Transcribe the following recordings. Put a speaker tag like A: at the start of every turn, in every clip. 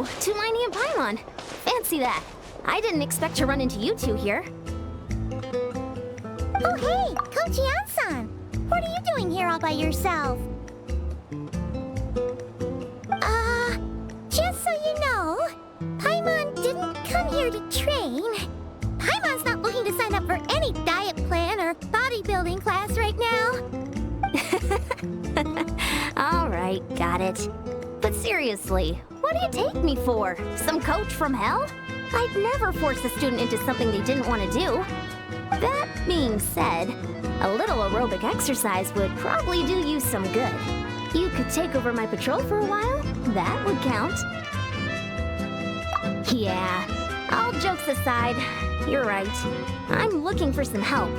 A: Oh, Tumini and Paimon. Fancy that. I didn't expect to run into you two here.
B: Oh, hey, Coach Yan-san. What are you doing here all by yourself? Just so you know, Paimon didn't come here to train. Paimon's not looking to sign up for any diet plan or bodybuilding class right now.
A: All right, got it. But seriously, what do you take me for? Some coach from hell? I'd never force a student into something they didn't want to do. That being said, a little aerobic exercise would probably do you some good. You could take over my patrol for a while. That would count. Yeah, all jokes aside, you're right. I'm looking for some help.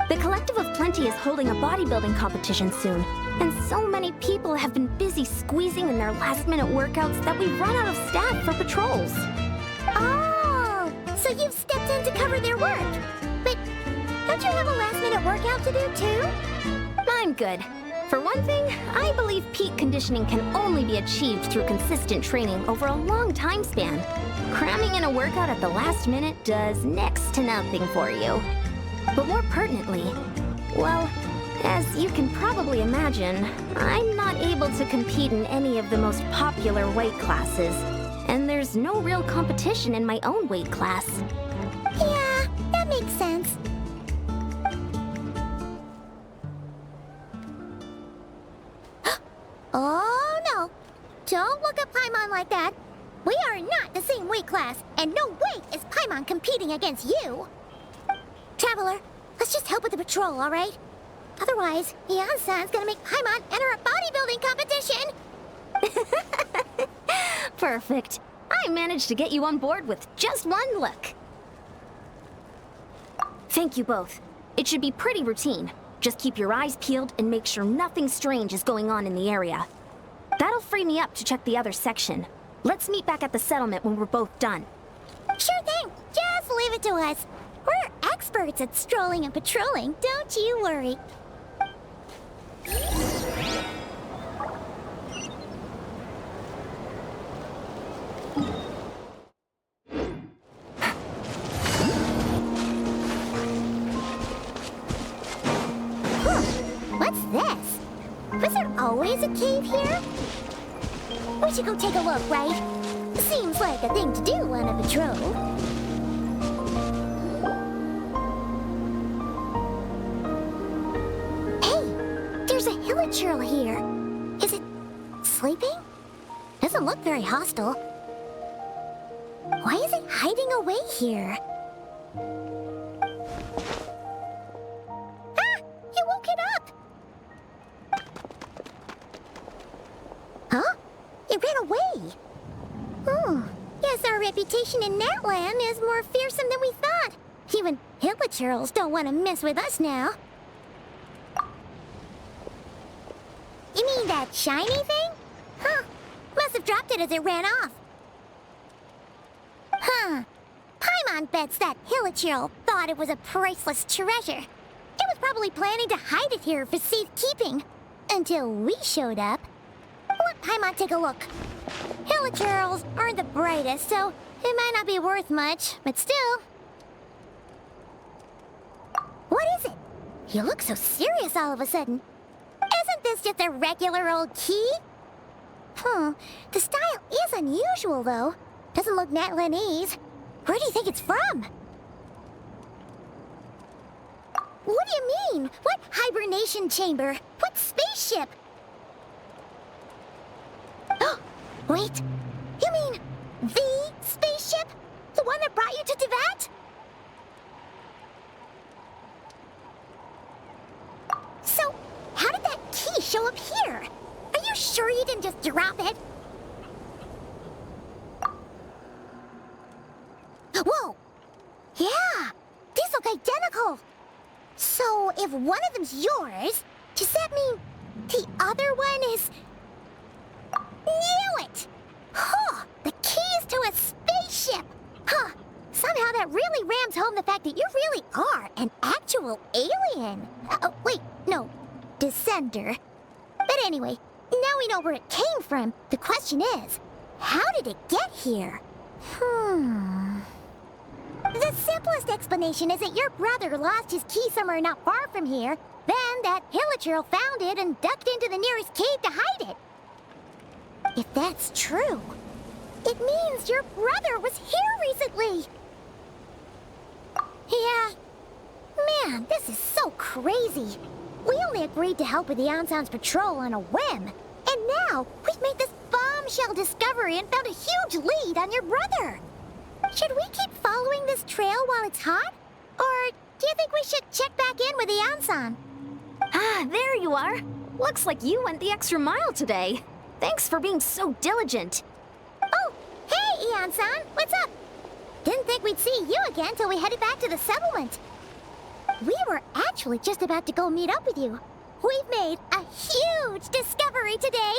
A: The Collective of Plenty is holding a bodybuilding competition soon, and so many people have been busy squeezing in their last-minute workouts that we've run out of staff for patrols.
B: Oh, so you've stepped in to cover their work. But don't you have a last-minute workout to do too?
A: I'm good. For one thing, I believe peak conditioning can only be achieved through consistent training over a long time span. Cramming in a workout at the last minute does next to nothing for you. But more pertinently, well, as you can probably imagine, I'm not able to compete in any of the most popular weight classes, and there's no real competition in my own weight class.
B: Yeah, that makes sense. Oh no! Don't look at Paimon like that. We are not the same weight class, and no way is Paimon competing against you. Traveler, let's just help with the patrol, all right? Otherwise, Yan-san's gonna make Paimon enter a bodybuilding competition.
A: Perfect. I managed to get you on board with just one look. Thank you both. It should be pretty routine. Just keep your eyes peeled and make sure nothing strange is going on in the area. That'll free me up to check the other section. Let's meet back at the settlement when we're both done.
B: Sure thing. Just leave it to us. We're experts at strolling and patrolling, don't you worry. What's this? Was there always a cave here? We should go take a look, right? Seems like a thing to do on a patrol. Hey, there's a hilichurl here. Is it sleeping? Doesn't look very hostile. Why is it hiding away here? Ah! You woke it up! Huh? It ran away. Oh, guess our reputation in that land is more fearsome than we thought. Even hilichurls don't want to mess with us now. You mean that shiny thing? Huh. Must have dropped it as it ran off. Huh. Paimon bets that hilichurl thought it was a priceless treasure. It was probably planning to hide it here for safekeeping. Until we showed up. Let Paimon take a look. Hilichurls aren't the brightest, so it might not be worth much, but still. What is it? You look so serious all of a sudden. Isn't this just a regular old key? The style is unusual, though. Doesn't look Natlanese. Where do you think it's from? What do you mean? What hibernation chamber? What spaceship? Wait, you mean the spaceship? The one that brought you to Tibet? So, how did that key show up here? Are you sure you didn't just drop it? Whoa! Yeah, these look identical. So, if one of them's yours, does that mean the other one is... Knew it! Huh! The keys to a spaceship! Huh! Somehow that really rams home the fact that you really are an actual alien. Oh, wait, no. Descender. But anyway, now we know where it came from. The question is, how did it get here? The simplest explanation is that your brother lost his key somewhere not far from here, then that Hilichurl found it and ducked into the nearest cave to hide it. If that's true, it means your brother was here recently. Yeah. Man, this is so crazy. We only agreed to help with the Anson's patrol on a whim. And now, we've made this bombshell discovery and found a huge lead on your brother. Should we keep following this trail while it's hot? Or do you think we should check back in with the Anson?
A: Ah, there you are. Looks like you went the extra mile today. Thanks for being so diligent.
B: Oh, hey, Anson, what's up? Didn't think we'd see you again till we headed back to the settlement. We were actually just about to go meet up with you. We've made a huge discovery today.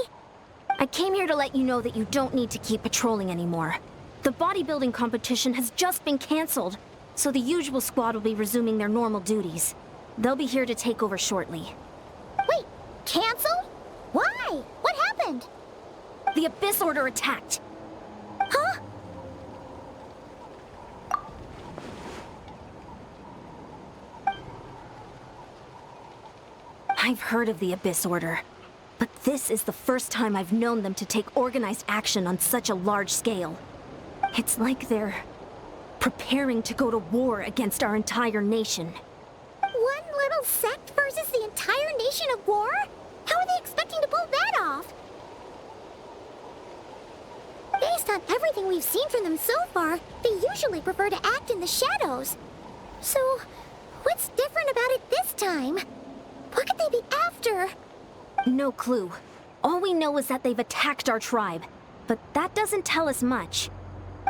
A: I came here to let you know that you don't need to keep patrolling anymore. The bodybuilding competition has just been canceled, so the usual squad will be resuming their normal duties. They'll be here to take over shortly.
B: Wait, canceled? Why? What happened?
A: The Abyss Order attacked.
B: Huh?
A: I've heard of the Abyss Order, but this is the first time I've known them to take organized action on such a large scale. It's like they're preparing to go to war against our entire nation.
B: One little sect versus the entire nation of war? How are they expecting to pull that off? Based on everything we've seen from them so far, they usually prefer to act in the shadows. So, what's different about it this time? What could they be after?
A: No clue. All we know is that they've attacked our tribe, but that doesn't tell us much.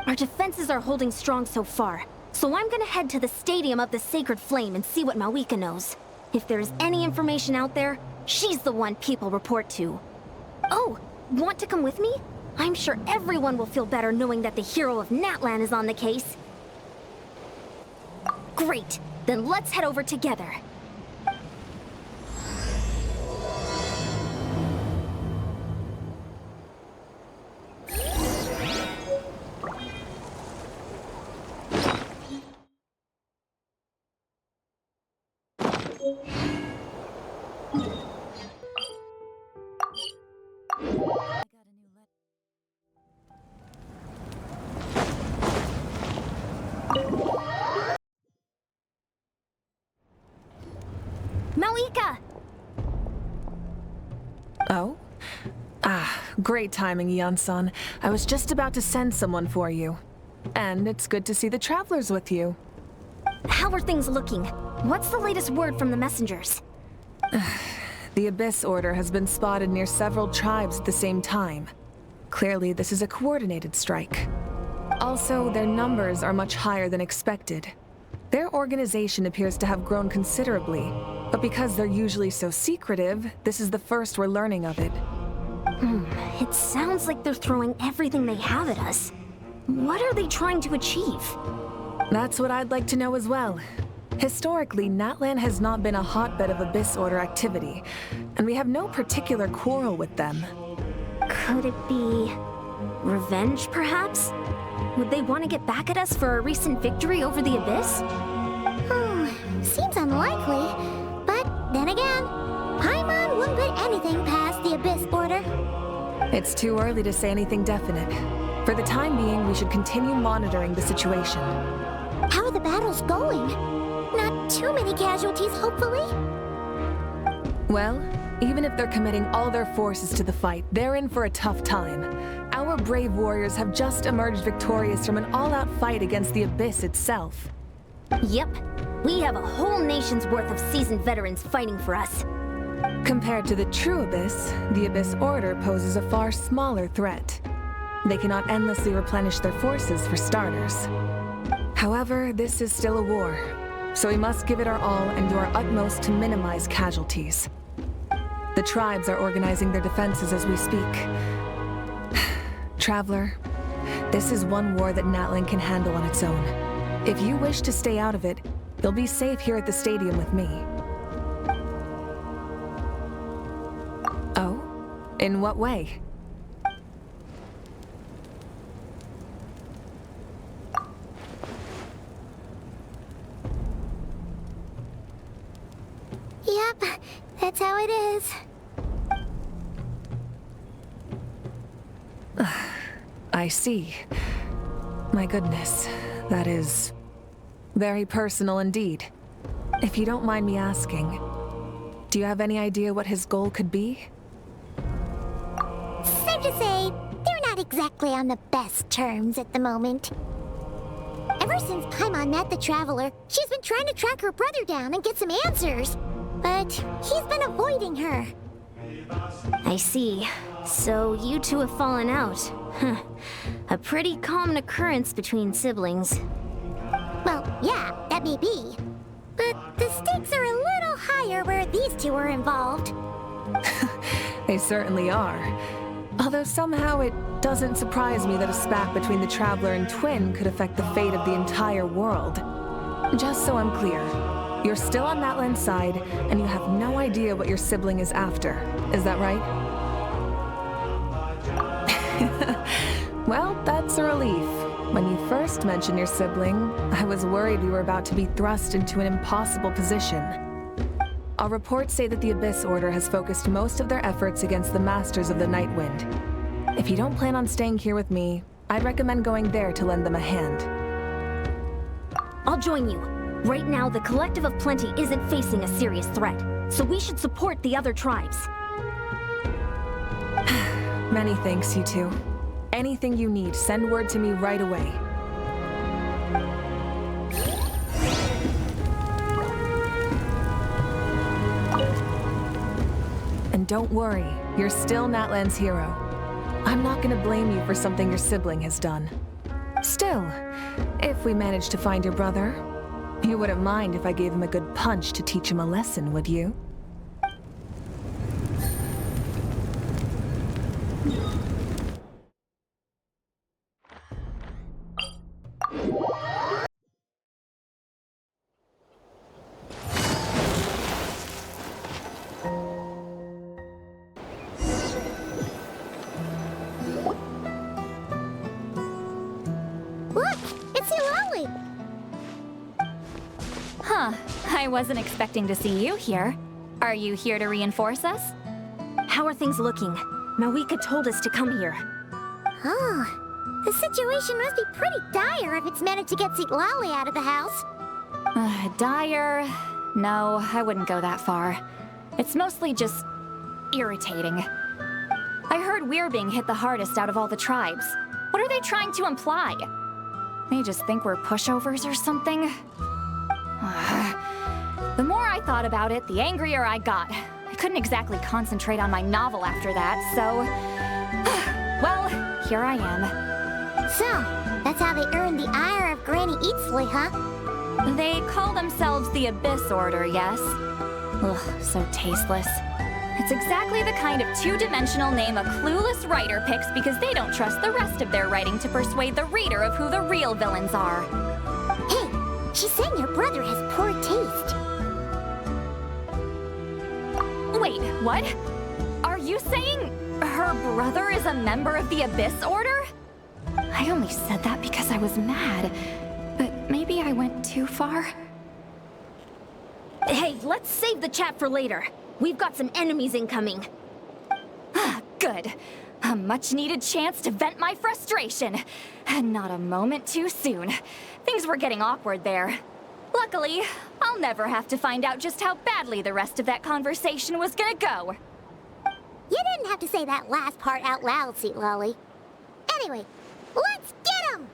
A: Our defenses are holding strong so far, so I'm gonna head to the Stadium of the Sacred Flame and see what Malika knows. If there's any information out there, she's the one people report to. Oh, want to come with me? I'm sure everyone will feel better knowing that the hero of Natlan is on the case. Great, then let's head over together. Malika!
C: Oh? Ah, great timing, Yan-san. I was just about to send someone for you. And it's good to see the travelers with you.
A: How are things looking? What's the latest word from the messengers?
C: The Abyss Order has been spotted near several tribes at the same time. Clearly, this is a coordinated strike. Also, their numbers are much higher than expected. Their organization appears to have grown considerably, but because they're usually so secretive, this is the first we're learning of it.
A: It sounds like they're throwing everything they have at us. What are they trying to achieve?
C: That's what I'd like to know as well. Historically, Natlan has not been a hotbed of Abyss Order activity, and we have no particular quarrel with them.
A: Could it be revenge, perhaps? Would they want to get back at us for our recent victory over the Abyss?
B: Seems unlikely. But then again, Paimon wouldn't put anything past the Abyss Order.
C: It's too early to say anything definite. For the time being, we should continue monitoring the situation.
B: How are the battles going? Not too many casualties, hopefully?
C: Well, even if they're committing all their forces to the fight, they're in for a tough time. Our brave warriors have just emerged victorious from an all-out fight against the Abyss itself.
A: Yep. We have a whole nation's worth of seasoned veterans fighting for us.
C: Compared to the true Abyss, the Abyss Order poses a far smaller threat. They cannot endlessly replenish their forces, for starters. However, this is still a war, so we must give it our all and do our utmost to minimize casualties. The tribes are organizing their defenses as we speak. Traveler, this is one war that Natlan can handle on its own. If you wish to stay out of it, you'll be safe here at the stadium with me. Oh? In what way?
B: That's how it is.
C: I see. My goodness, that is very personal indeed. If you don't mind me asking, do you have any idea what his goal could be?
B: Safe to say, they're not exactly on the best terms at the moment. Ever since Paimon met the Traveler, she's been trying to track her brother down and get some answers. But he's been avoiding her.
A: I see. So you two have fallen out. Huh. A pretty common occurrence between siblings.
B: Well, yeah, that may be. But the stakes are a little higher where these two are involved.
C: They certainly are. Although somehow it doesn't surprise me that a spat between the Traveler and Twin could affect the fate of the entire world. Just so I'm clear, you're still on Natlan's side, and you have no idea what your sibling is after. Is that right? Well, that's a relief. When you first mentioned your sibling, I was worried we were about to be thrust into an impossible position. Our reports say that the Abyss Order has focused most of their efforts against the Masters of the Nightwind. If you don't plan on staying here with me, I'd recommend going there to lend them a hand.
A: I'll join you. Right now, the Collective of Plenty isn't facing a serious threat, so we should support the other tribes.
C: Many thanks, you two. Anything you need, send word to me right away. And don't worry, you're still Natlan's hero. I'm not gonna blame you for something your sibling has done. Still, if we manage to find your brother, you wouldn't mind if I gave him a good punch to teach him a lesson, would you?
B: Look, it's Eulalie!
D: Huh, I wasn't expecting to see you here. Are you here to reinforce us?
A: How are things looking? Mawika told us to come here.
B: Oh, the situation must be pretty dire if it's managed to get Eulalie out of the house.
D: Dire? No, I wouldn't go that far. It's mostly just irritating. I heard we're being hit the hardest out of all the tribes. What are they trying to imply? They just think we're pushovers or something? The more I thought about it, the angrier I got. I couldn't exactly concentrate on my novel after that, so... well, here I am.
B: So, that's how they earned the ire of Granny Eatsley, huh?
D: They call themselves the Abyss Order, yes? Ugh, so tasteless. It's exactly the kind of two-dimensional name a clueless writer picks because they don't trust the rest of their writing to persuade the reader of who the real villains are.
B: Hey, she's saying your brother has poor taste.
D: Wait, what? Are you saying her brother is a member of the Abyss Order? I only said that because I was mad, but maybe I went too far.
A: Hey, let's save the chat for later. We've got some enemies incoming.
D: Good. A much-needed chance to vent my frustration. And not a moment too soon. Things were getting awkward there. Luckily, I'll never have to find out just how badly the rest of that conversation was gonna go.
B: You didn't have to say that last part out loud, Eulalie. Anyway, let's get him!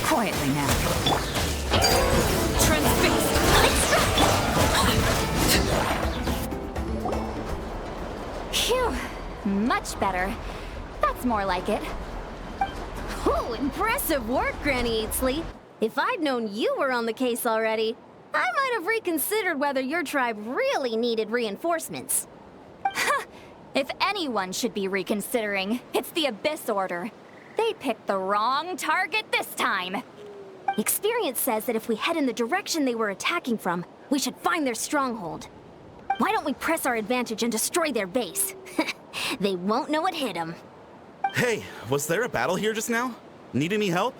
D: Quietly now. Phew, much better. That's more like it.
A: Oh, impressive work, Granny Eatsley. If I'd known you were on the case already, I might have reconsidered whether your tribe really needed reinforcements.
D: If anyone should be reconsidering, it's the Abyss Order. They picked the wrong target this time.
A: Experience says that if we head in the direction they were attacking from, we should find their stronghold. Why don't we press our advantage and destroy their base? They won't know what hit them.
E: Hey, was there a battle here just now? Need any help?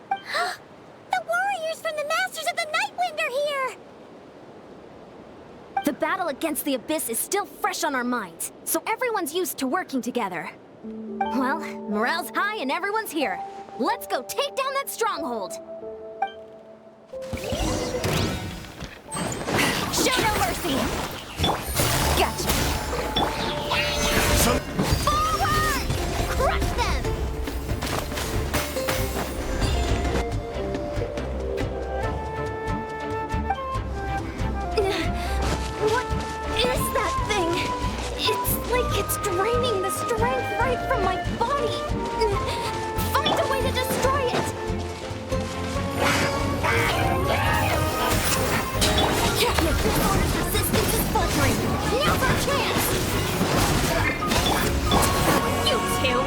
B: The
A: battle against the Abyss is still fresh on our minds, so everyone's used to working together. Well, morale's high and everyone's here. Let's go take down that stronghold!
D: Show no mercy! Gotcha!
A: Forward! Crush them! What is that thing? It's like it's draining the strength right from my body. Find a way to destroy it! This order's resistance is faltering. Now's our chance!
D: You two!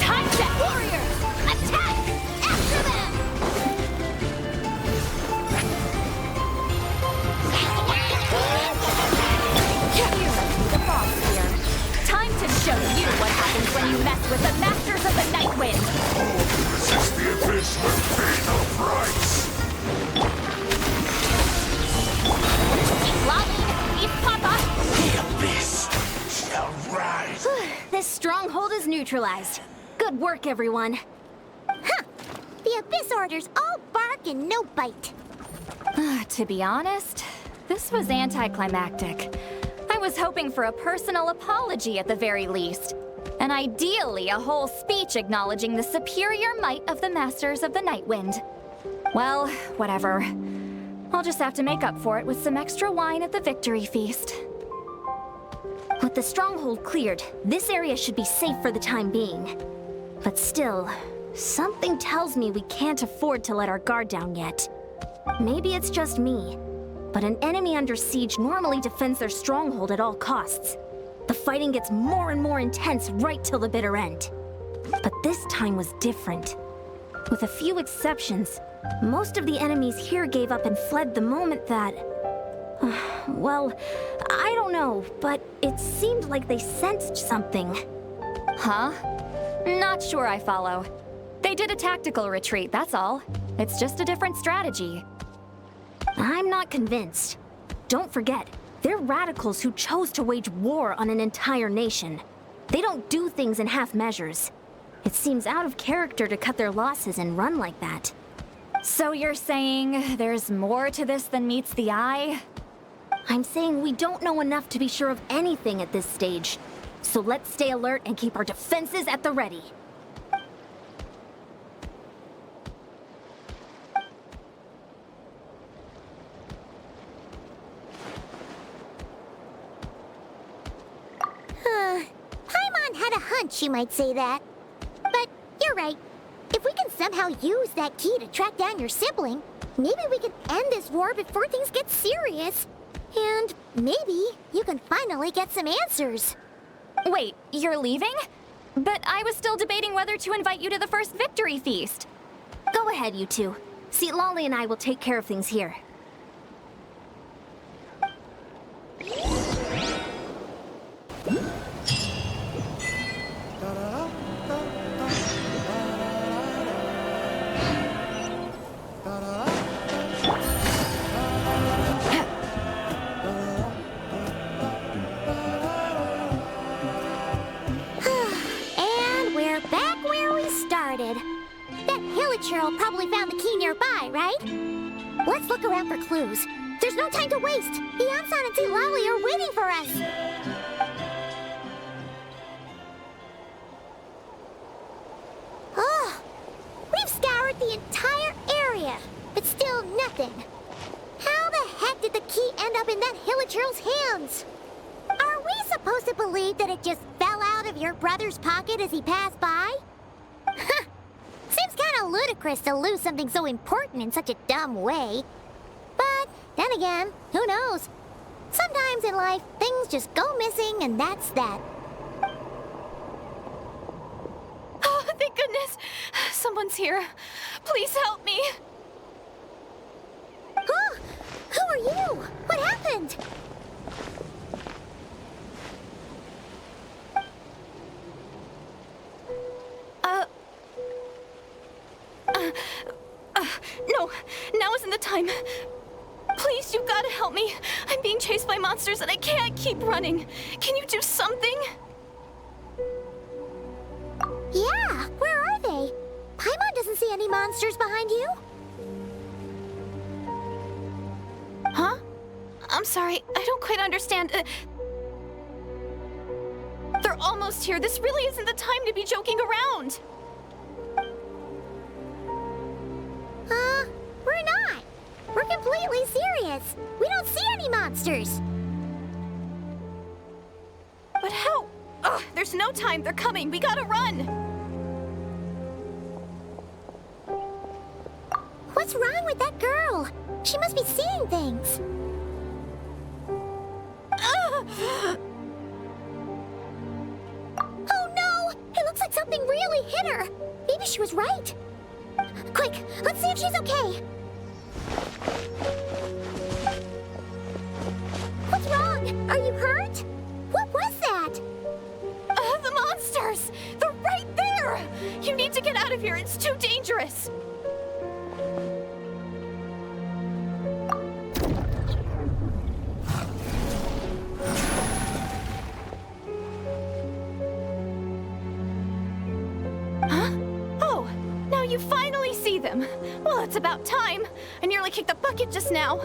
D: Time set!
A: Warriors! Attack! After them!
D: You must be the boss here. Time to show you what happens when you mess with the Masters of the Night Wind!
E: Resist the abyss will pay no price!
D: Lolly! Eat Papa!
E: The abyss shall rise!
A: This stronghold is neutralized. Good work, everyone.
B: Huh. The Abyss Order's all bark and no bite.
D: To be honest, this was anticlimactic. I was hoping for a personal apology at the very least. And ideally, a whole speech acknowledging the superior might of the Masters of the Night Wind. Well, whatever. I'll just have to make up for it with some extra wine at the victory feast.
A: With the stronghold cleared, this area should be safe for the time being. But still, something tells me we can't afford to let our guard down yet. Maybe it's just me, but an enemy under siege normally defends their stronghold at all costs. The fighting gets more and more intense right till the bitter end. But this time was different. With a few exceptions, most of the enemies here gave up and fled the moment that... well, I don't know, but it seemed like they sensed something.
D: Huh? Not sure I follow. They did a tactical retreat, that's all. It's just a different strategy.
A: I'm not convinced. Don't forget, they're radicals who chose to wage war on an entire nation. They don't do things in half measures. It seems out of character to cut their losses and run like that.
D: So you're saying there's more to this than meets the eye?
A: I'm saying we don't know enough to be sure of anything at this stage. So let's stay alert and keep our defenses at the ready.
B: Paimon had a hunch you might say that. But you're right. If we can somehow use that key to track down your sibling, maybe we can end this war before things get serious. And maybe you can finally get some answers.
D: Wait, you're leaving? But I was still debating whether to invite you to the first victory feast.
A: Go ahead, you two. See, Lolly and I will take care of things here.
B: And we're back where we started. That Hilichurl probably found the key nearby, right? Let's look around for clues. There's no time to waste. Beyonsan and Lolly are waiting for us. Oh, we've scoured the entire area, but still nothing. How the heck did the key end up in that Hilichurl's hands? Are we supposed to believe that it just fell out of your brother's pocket as he passed by? Seems kind of ludicrous to lose something so important in such a dumb way. But then again, who knows? Sometimes in life, things just go missing and that's that.
D: Oh, thank goodness. Someone's here. Please help me.
B: Huh? Who are you? What happened?
D: No, now isn't the time. Please you gotta help me. I'm being chased by monsters and I can't keep running. Can you do something?
B: Yeah, where are they? Paimon doesn't see any monsters behind you.
D: Huh? I'm sorry, I don't quite understand. They're almost here. This really isn't the time to be joking around.
B: We're not. We're completely serious. We don't see any monsters.
D: But how? Ugh, there's no time. They're coming. We gotta run.
B: What's wrong with that girl? She must be seeing things. Oh no! It looks like something really hit her. Maybe she was right. Quick, let's see if she's okay. What's wrong? Are you hurt? What was that?
D: The monsters! They're right there! You need to get out of here. It's too dangerous. You finally see them. Well, it's about time. I nearly kicked the bucket just now.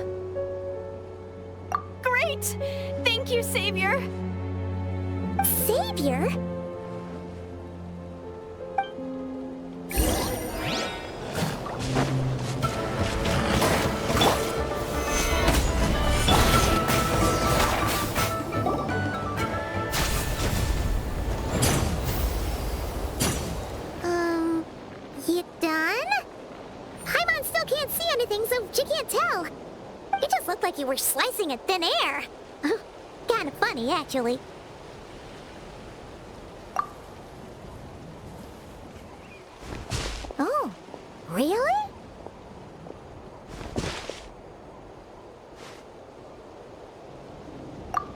D: Great! Thank you, Savior.
B: Savior? You done? Paimon still can't see anything, so she can't tell. It just looked like you were slicing at thin air. Kinda funny, actually. Oh, really?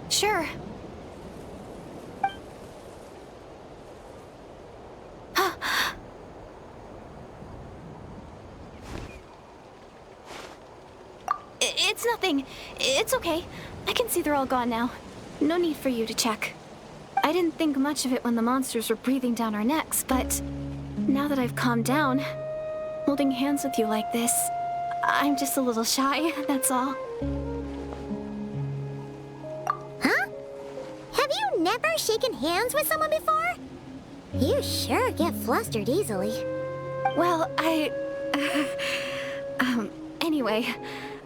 D: Sure. It's nothing. It's okay. I can see they're all gone now. No need for you to check. I didn't think much of it when the monsters were breathing down our necks, but now that I've calmed down, holding hands with you like this, I'm just a little shy, that's all.
B: Huh? Have you never shaken hands with someone before? You sure get flustered easily.
D: Well, anyway,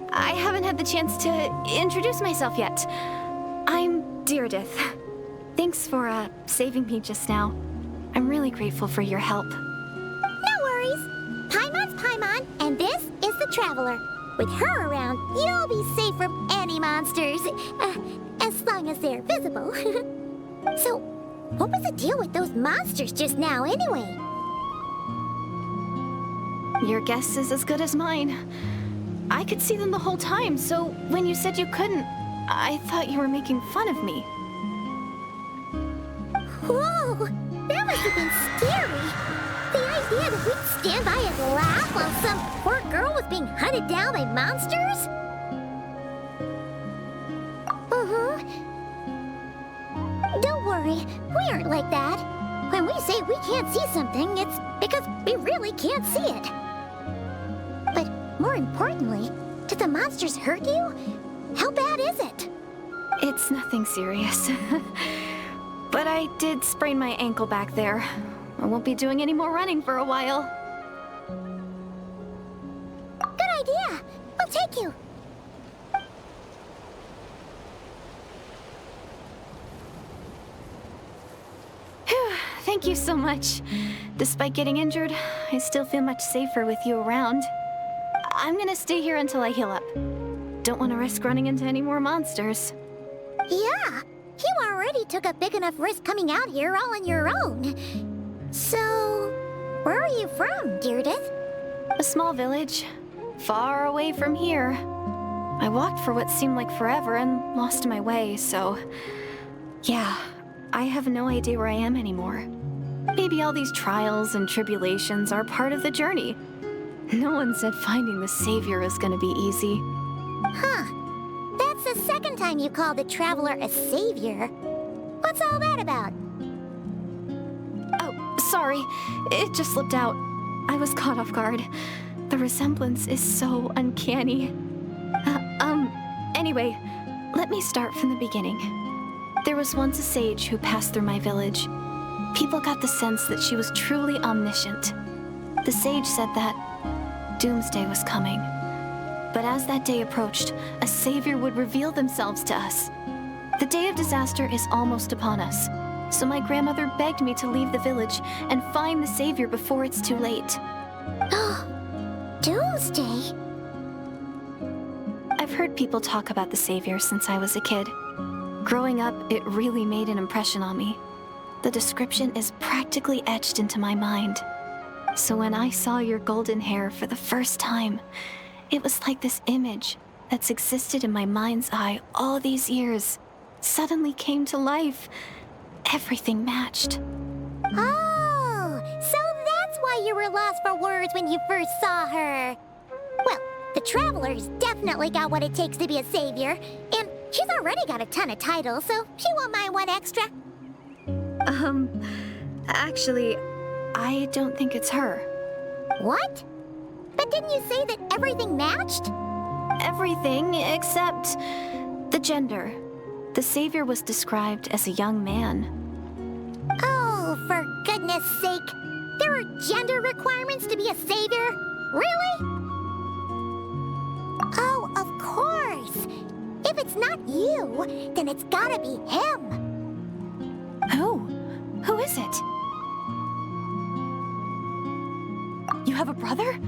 D: I haven't had the chance to introduce myself yet. I'm Deirdith. Thanks for, saving me just now. I'm really grateful for your help.
B: No worries. Paimon's Paimon, and this is the Traveler. With her around, you'll be safe from any monsters. As long as they're visible. So, what was the deal with those monsters just now, anyway?
D: Your guess is as good as mine. I could see them the whole time, so when you said you couldn't, I thought you were making fun of me.
B: Whoa! That must have been scary! The idea that we'd stand by and laugh while some poor girl was being hunted down by monsters? Don't worry, we aren't like that. When we say we can't see something, it's because we really can't see it. But more importantly, did the monsters hurt you? How bad is it?
D: It's nothing serious. But I did sprain my ankle back there. I won't be doing any more running for a while.
B: Good idea! We'll take you.
D: Thank you so much. Despite getting injured, I still feel much safer with you around. I'm gonna stay here until I heal up. Don't want to risk running into any more monsters.
B: Yeah, you already took a big enough risk coming out here all on your own. So, where are you from, Deirdith?
D: A small village, far away from here. I walked for what seemed like forever and lost my way, so... yeah, I have no idea where I am anymore. Maybe all these trials and tribulations are part of the journey. No one said finding the Savior is gonna be easy.
B: Huh. the second time you called the Traveler a savior. What's all that about?
A: Oh, sorry. It just slipped out. I was caught off guard. The resemblance is so uncanny. Anyway, let me start from the beginning. There was once a sage who passed through my village. People got the sense that she was truly omniscient. The sage said that doomsday was coming. But as that day approached, a savior would reveal themselves to us. The day of disaster is almost upon us, so my grandmother begged me to leave the village and find the savior before it's too late.
B: Doomsday?
A: I've heard people talk about the savior since I was a kid. Growing up, it really made an impression on me. The description is practically etched into my mind. So when I saw your golden hair for the first time, it was like this image that's existed in my mind's eye all these years suddenly came to life. Everything matched.
B: Oh, so that's why you were lost for words when you first saw her. Well, the Traveler's definitely got what it takes to be a savior, and she's already got a ton of titles, so she won't mind one extra.
A: Actually, I don't think it's her.
B: What? But didn't you say that everything matched?
A: Everything except the gender. The savior was described as a young man.
B: Oh, for goodness sake. There are gender requirements to be a savior? Really? Oh, of course. If it's not you, then it's gotta be him.
A: Who? Who is it? You have a brother?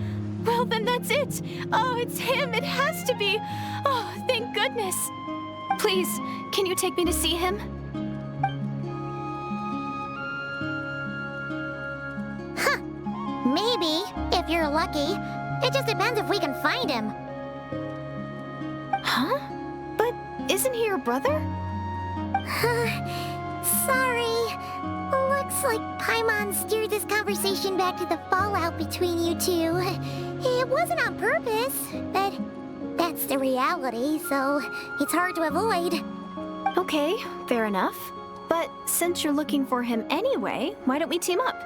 A: Well, then that's it. Oh, it's him. It has to be. Oh, thank goodness. Please, can you take me to see him?
B: Huh. Maybe, if you're lucky. It just depends if we can find him.
A: Huh? But isn't he your brother?
B: Sorry. Looks like Paimon steered this conversation back to the fallout between you two. It wasn't on purpose, but that's the reality, so it's hard to avoid.
A: Okay, fair enough. But since you're looking for him anyway, why don't we team up?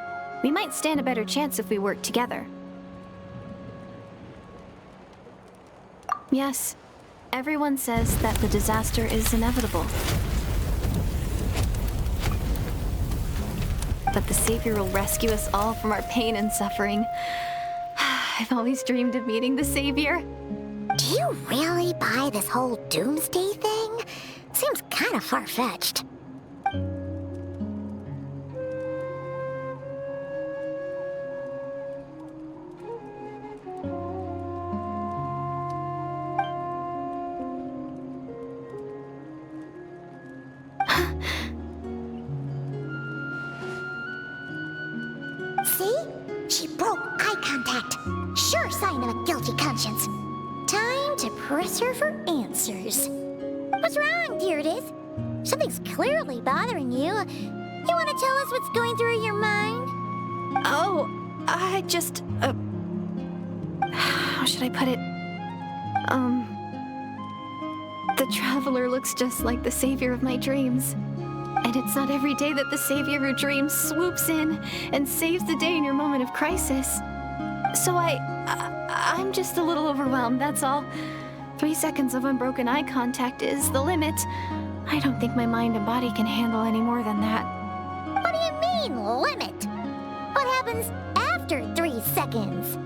A: We might stand a better chance if we work together. Yes, everyone says that the disaster is inevitable. But the savior will rescue us all from our pain and suffering. I've always dreamed of meeting the savior.
B: Do you really buy this whole doomsday thing? Seems kind of far-fetched. See? She broke eye contact. Sure sign of a guilty conscience. Time to press her for answers. What's wrong, Deirdis? Something's clearly bothering you. You want to tell us what's going through your mind?
A: Oh, I just, how should I put it? The Traveler looks just like the savior of my dreams. And it's not every day that the savior of your dreams swoops in and saves the day in your moment of crisis. So I'm just a little overwhelmed, that's all. 3 seconds of unbroken eye contact is the limit. I don't think my mind and body can handle any more than that.
B: What do you mean, limit? What happens after 3 seconds?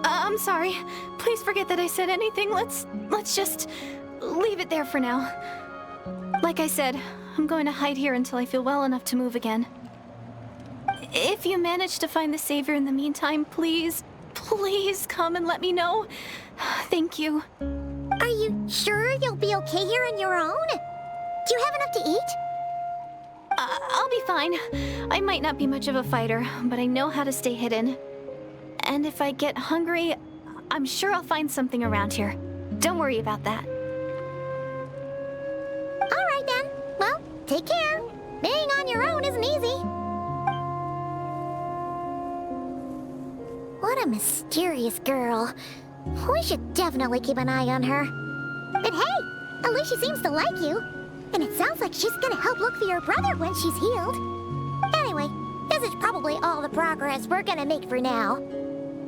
A: I'm sorry. Please forget that I said anything. Let's just leave it there for now. Like I said, I'm going to hide here until I feel well enough to move again. If you manage to find the savior in the meantime, please come and let me know. Thank you.
B: Are you sure you'll be okay here on your own? Do you have enough to eat?
A: I'll be fine. I might not be much of a fighter, but I know how to stay hidden. And if I get hungry, I'm sure I'll find something around here. Don't worry about that.
B: All right then. Well, take care. Being on your own isn't easy. What What a mysterious girl. We should definitely keep an eye on her. But hey, at least she seems to like you. And it sounds like she's gonna help look for your brother when she's healed. Anyway, this is probably all the progress we're gonna make for now.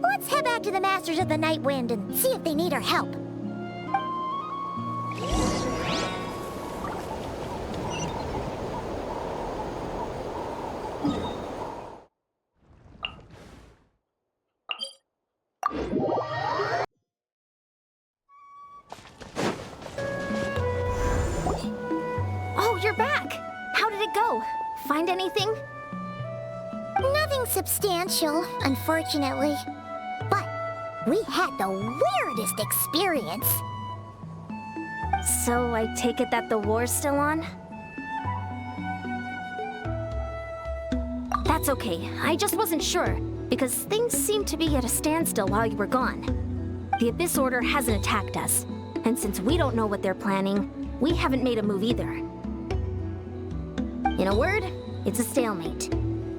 B: Let's head back to the Masters of the Night Wind and see if they need our help.
A: Oh, you're back! How did it go? Find anything?
B: Nothing substantial, unfortunately. But we had the weirdest experience.
A: So I take it that the war's still on? That's okay. I just wasn't sure, because things seemed to be at a standstill while you were gone. The Abyss Order hasn't attacked us, and since we don't know what they're planning, we haven't made a move either. In a word, it's a stalemate.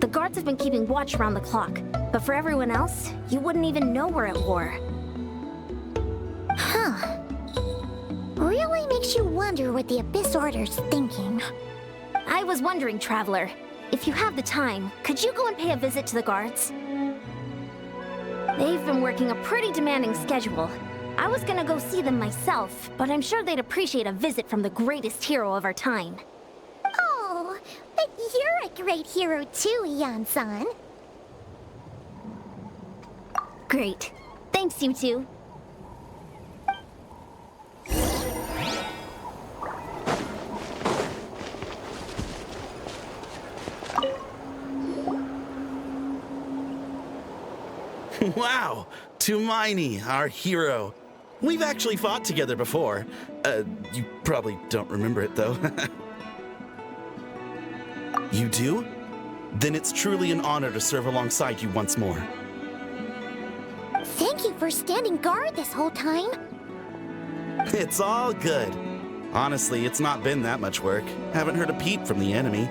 A: The guards have been keeping watch around the clock, but for everyone else, you wouldn't even know we're at war.
B: Huh. Really makes you wonder what the Abyss Order's thinking.
A: I was wondering, Traveler, if you have the time, could you go and pay a visit to the guards? They've been working a pretty demanding schedule. I was gonna go see them myself, but I'm sure they'd appreciate a visit from the greatest hero of our time.
B: Oh, but you're a great hero too, Yan-san.
A: Great. Thanks, you two.
F: Wow, Tumaini, our hero. We've actually fought together before. You probably don't remember it, though. You do? Then it's truly an honor to serve alongside you once more.
B: Thank you for standing guard this whole time.
F: It's all good. Honestly, it's not been that much work. Haven't heard a peep from the enemy.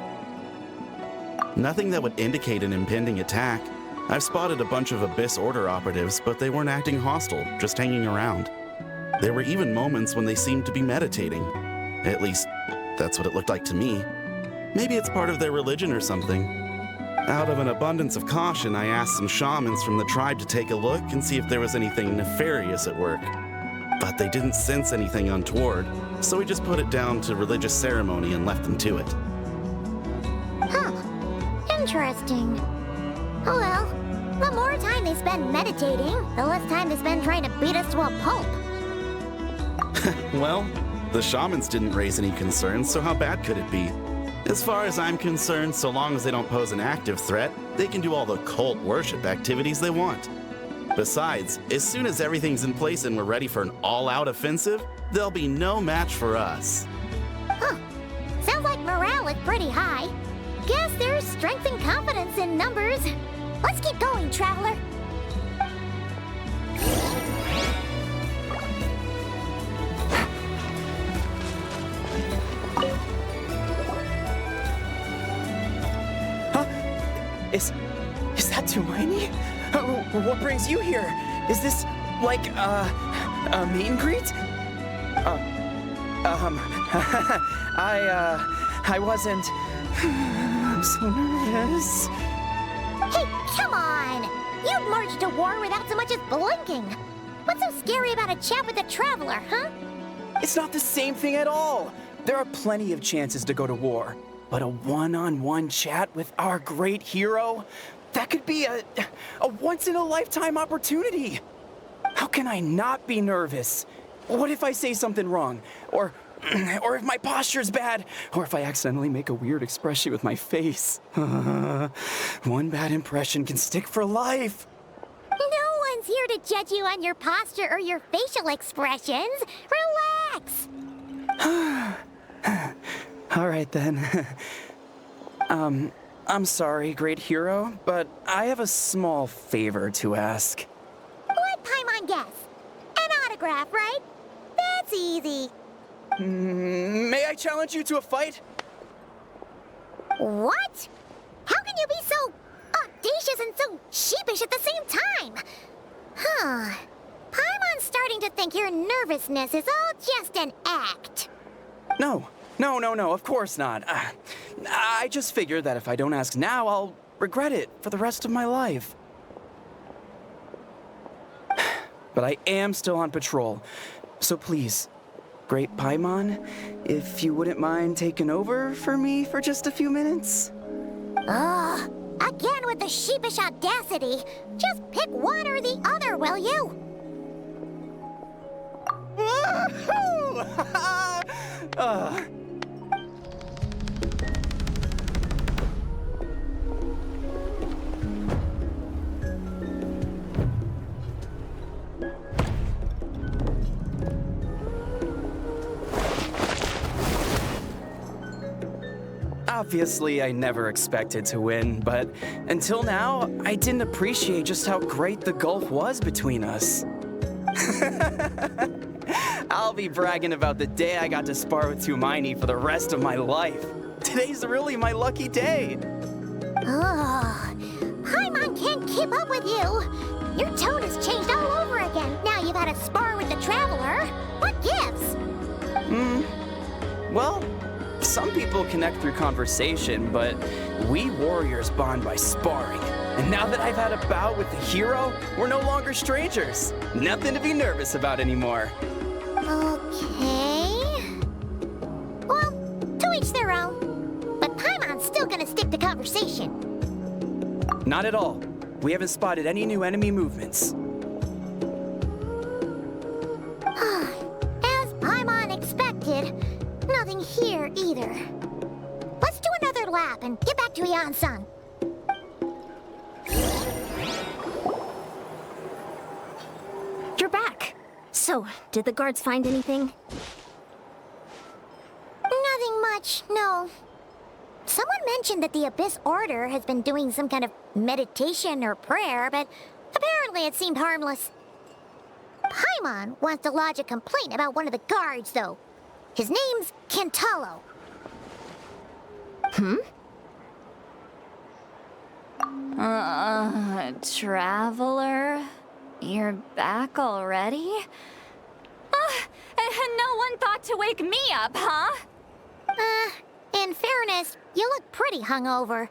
F: Nothing that would indicate an impending attack. I've spotted a bunch of Abyss Order operatives, but they weren't acting hostile, just hanging around. There were even moments when they seemed to be meditating. At least, that's what it looked like to me. Maybe it's part of their religion or something. Out of an abundance of caution, I asked some shamans from the tribe to take a look and see if there was anything nefarious at work. But they didn't sense anything untoward, so we just put it down to religious ceremony and left them to it.
B: Huh. Interesting. Oh well, the more time they spend meditating, the less time they spend trying to beat us to a pulp.
F: Well, the shamans didn't raise any concerns, so how bad could it be? As far as I'm concerned, so long as they don't pose an active threat, they can do all the cult worship activities they want. Besides, as soon as everything's in place and we're ready for an all-out offensive, there'll be no match for us.
B: Huh. Sounds like morale is pretty high. Guess there's strength and confidence in numbers. Let's keep going, Traveler.
G: Is that Tumaini? What brings you here? Is this like a meet and greet? I wasn't. I'm so nervous.
B: Hey, come on! You'd march to war without so much as blinking. What's so scary about a chat with a Traveler, huh?
G: It's not the same thing at all. There are plenty of chances to go to war, but a one-on-one chat with our great hero, that could be a once-in-a-lifetime opportunity. How can I not be nervous? What if I say something wrong? Or if my posture's bad? Or if I accidentally make a weird expression with my face? One bad impression can stick for life.
B: No one's here to judge you on your posture or your facial expressions. Relax!
G: All right, then. I'm sorry, great hero, but I have a small favor to ask.
B: Let Paimon guess. An autograph, right? That's easy.
G: May I challenge you to a fight?
B: What? How can you be so audacious and so sheepish at the same time? Huh. Paimon's starting to think your nervousness is all just an act.
G: No, of course not. I just figured that if I don't ask now, I'll regret it for the rest of my life. But I am still on patrol, so please, Great Paimon, if you wouldn't mind taking over for me for just a few minutes?
B: Ugh, again with the sheepish audacity. Just pick one or the other, will you?
G: Woohoo! Obviously, I never expected to win, but until now, I didn't appreciate just how great the gulf was between us. I'll be bragging about the day I got to spar with Hermione for the rest of my life. Today's really my lucky day.
B: Ugh, Paimon can't keep up with you. Your tone has changed all over again. Now you've had a spar with the Traveler. What gives?
G: Well, some people connect through conversation, but we warriors bond by sparring. And now that I've had a bout with the hero, we're no longer strangers. Nothing to be nervous about anymore.
B: Okay. Well, to each their own. But Paimon's still gonna stick to conversation.
G: Not at all. We haven't spotted any new enemy movements.
B: As Paimon expected, nothing here either. Let's do another lap and get back to Yan-san.
A: You're back. So, did the guards find anything?
B: Nothing much, no. Someone mentioned that the Abyss Order has been doing some kind of meditation or prayer, but apparently it seemed harmless. Paimon wants to lodge a complaint about one of the guards, though. His name's Kentalo.
D: Traveler? You're back already? And no one thought to wake me up, huh?
B: In fairness, you look pretty hungover.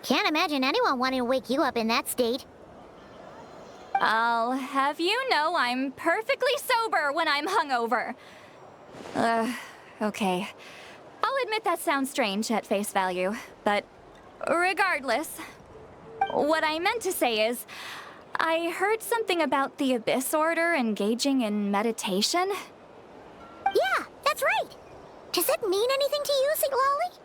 B: Can't imagine anyone wanting to wake you up in that state.
D: I'll have you know I'm perfectly sober when I'm hungover. Okay. I'll admit that sounds strange at face value, but regardless, what I meant to say is, I heard something about the Abyss Order engaging in meditation.
B: Yeah, that's right. Does it mean anything to you, Siglali?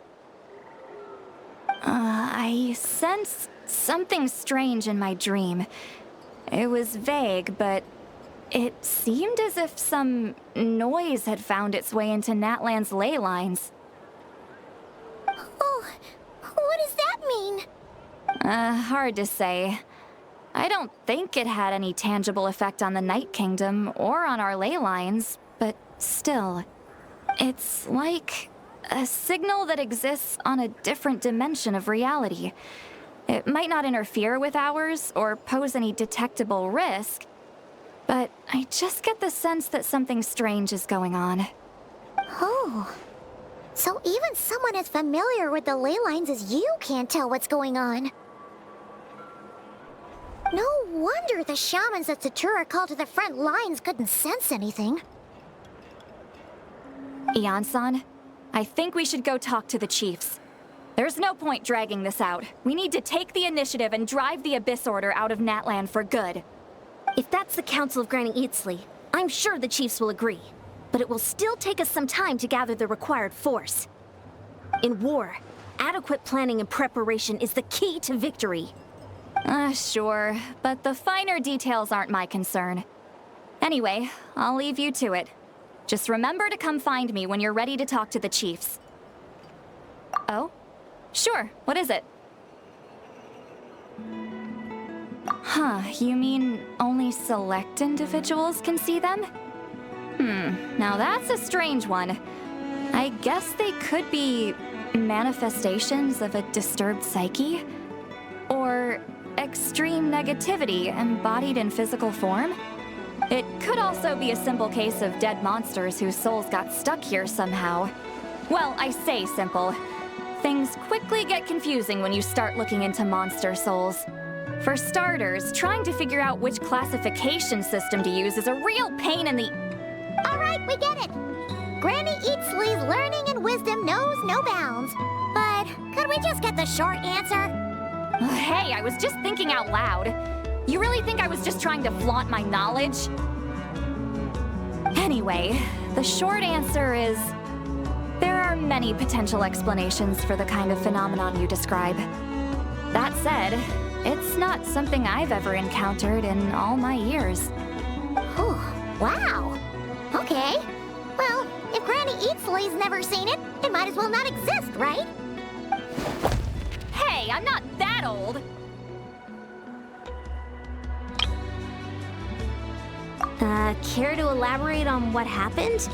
D: I sensed something strange in my dream. It was vague, but it seemed as if some noise had found its way into Natlan's ley lines.
B: Oh, what does that mean?
D: Hard to say. I don't think it had any tangible effect on the Night Kingdom or on our ley lines, but still, it's like a signal that exists on a different dimension of reality. It might not interfere with ours or pose any detectable risk, but I just get the sense that something strange is going on.
B: Oh, so even someone as familiar with the ley lines as you can't tell what's going on. No wonder the shamans that Satura called to the front lines couldn't sense anything.
D: Yan-san, I think we should go talk to the chiefs. There's no point dragging this out. We need to take the initiative and drive the Abyss Order out of Natlan for good.
A: If that's the Council of Granny Eatsley, I'm sure the chiefs will agree. But it will still take us some time to gather the required force. In war, adequate planning and preparation is the key to victory.
D: Sure, but the finer details aren't my concern. Anyway, I'll leave you to it. Just remember to come find me when you're ready to talk to the chiefs. Oh? Sure, what is it? Huh, you mean only select individuals can see them? Now that's a strange one. I guess they could be manifestations of a disturbed psyche? Or extreme negativity embodied in physical form? It could also be a simple case of dead monsters whose souls got stuck here somehow. Well, I say simple. Things quickly get confusing when you start looking into monster souls. For starters, trying to figure out which classification system to use is a real pain in the...
B: Alright, we get it. Granny Eatsley's learning and wisdom knows no bounds. But could we just get the short answer?
D: Hey, I was just thinking out loud. You really think I was just trying to flaunt my knowledge? Anyway, the short answer is... there are many potential explanations for the kind of phenomenon you describe. That said, it's not something I've ever encountered in all my years.
B: Whew, wow. Okay. Well, if Granny Eatsley's never seen it, it might as well not exist, right?
D: Hey, I'm not that old!
A: Care to elaborate on what happened?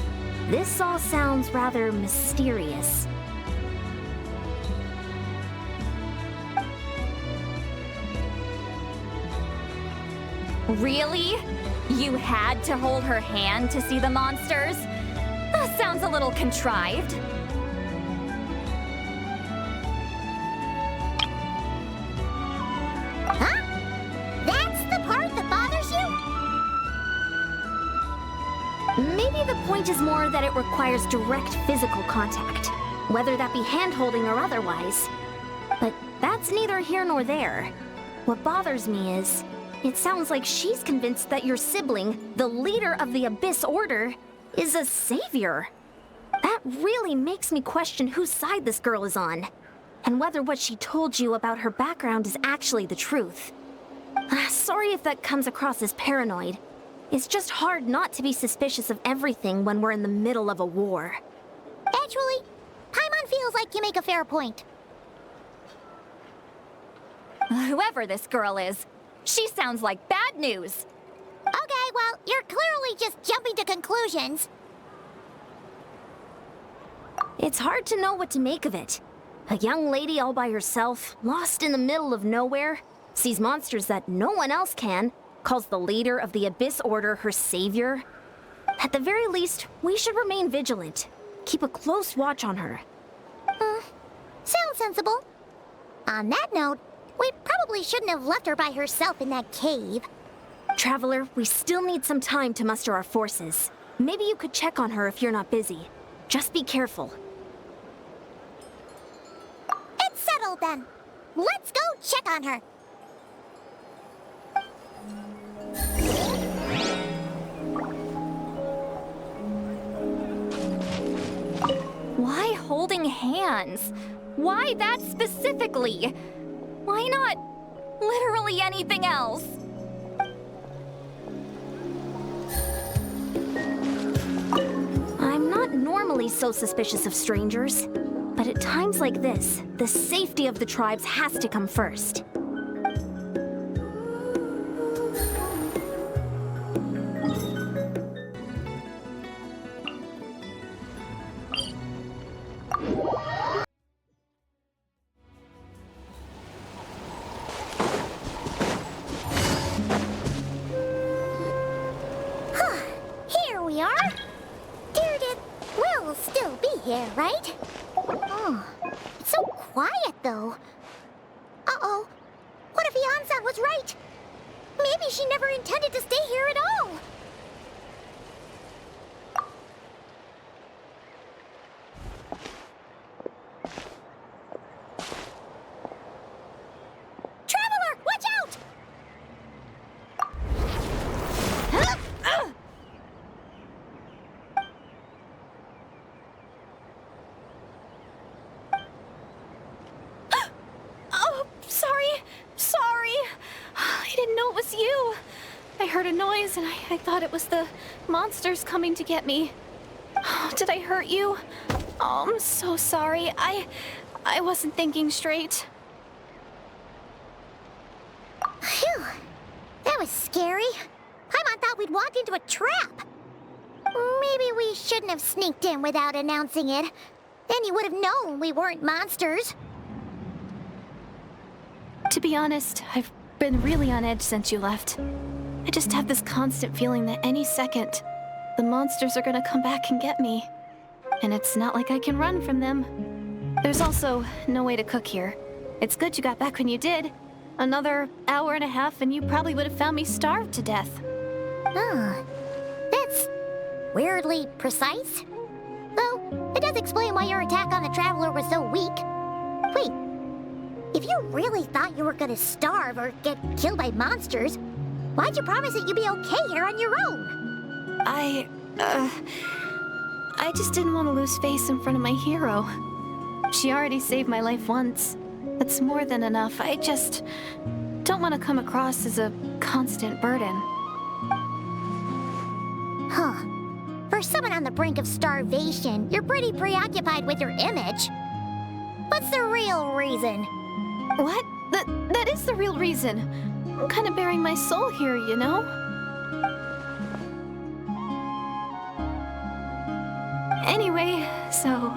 A: This all sounds rather mysterious.
D: Really? You had to hold her hand to see the monsters? That sounds a little contrived.
B: Huh? That's the part that bothers you?
A: Maybe the point is more that it requires direct physical contact, whether that be hand-holding or otherwise. But that's neither here nor there. What bothers me is, it sounds like she's convinced that your sibling, the leader of the Abyss Order, is a savior. That really makes me question whose side this girl is on, and whether what she told you about her background is actually the truth. Sorry if that comes across as paranoid. It's just hard not to be suspicious of everything when we're in the middle of a war.
B: Actually, Paimon feels like you make a fair point.
D: Whoever this girl is, she sounds like bad news.
B: Okay, well, you're clearly just jumping to conclusions.
A: It's hard to know what to make of it. A young lady all by herself, lost in the middle of nowhere, sees monsters that no one else can, calls the leader of the Abyss Order her savior. At the very least, we should remain vigilant. Keep a close watch on her.
B: Sounds sensible. On that note, we probably shouldn't have left her by herself in that cave.
A: Traveler, we still need some time to muster our forces. Maybe you could check on her if you're not busy. Just be careful.
B: It's settled then. Let's go check on her.
D: Why holding hands? Why that specifically? Why not literally anything else?
A: I'm not normally so suspicious of strangers, but at times like this, the safety of the tribes has to come first.
B: Here we are. Deirdre will still be here, right? Oh, it's so quiet though. Uh-oh. What if Yansan was right? Maybe she never intended to stay here at all. Traveler, watch out!
H: Oh, sorry. I didn't know it was you. I heard a noise and I thought it was the monsters coming to get me. Oh, did I hurt you? Oh, I'm so sorry. I wasn't thinking straight.
B: Phew. That was scary. Paimon thought we'd walked into a trap. Maybe we shouldn't have sneaked in without announcing it. Then you would have known we weren't monsters.
H: To be honest, I've been really on edge since you left. I just have this constant feeling that any second, the monsters are gonna come back and get me. And it's not like I can run from them. There's also no way to cook here. It's good you got back when you did. Another hour and a half and you probably would have found me starved to death.
B: That's weirdly precise. Though, it does explain why your attack on the Traveler was so weak. Wait, if you really thought you were gonna starve or get killed by monsters, why'd you promise that you'd be okay here on your own?
H: I just didn't want to lose face in front of my hero. She already saved my life once. That's more than enough. I just don't want to come across as a constant burden.
B: Huh. For someone on the brink of starvation, you're pretty preoccupied with your image. What's the real reason?
H: What? That is the real reason. I'm kind of bearing my soul here, you know? Anyway, so,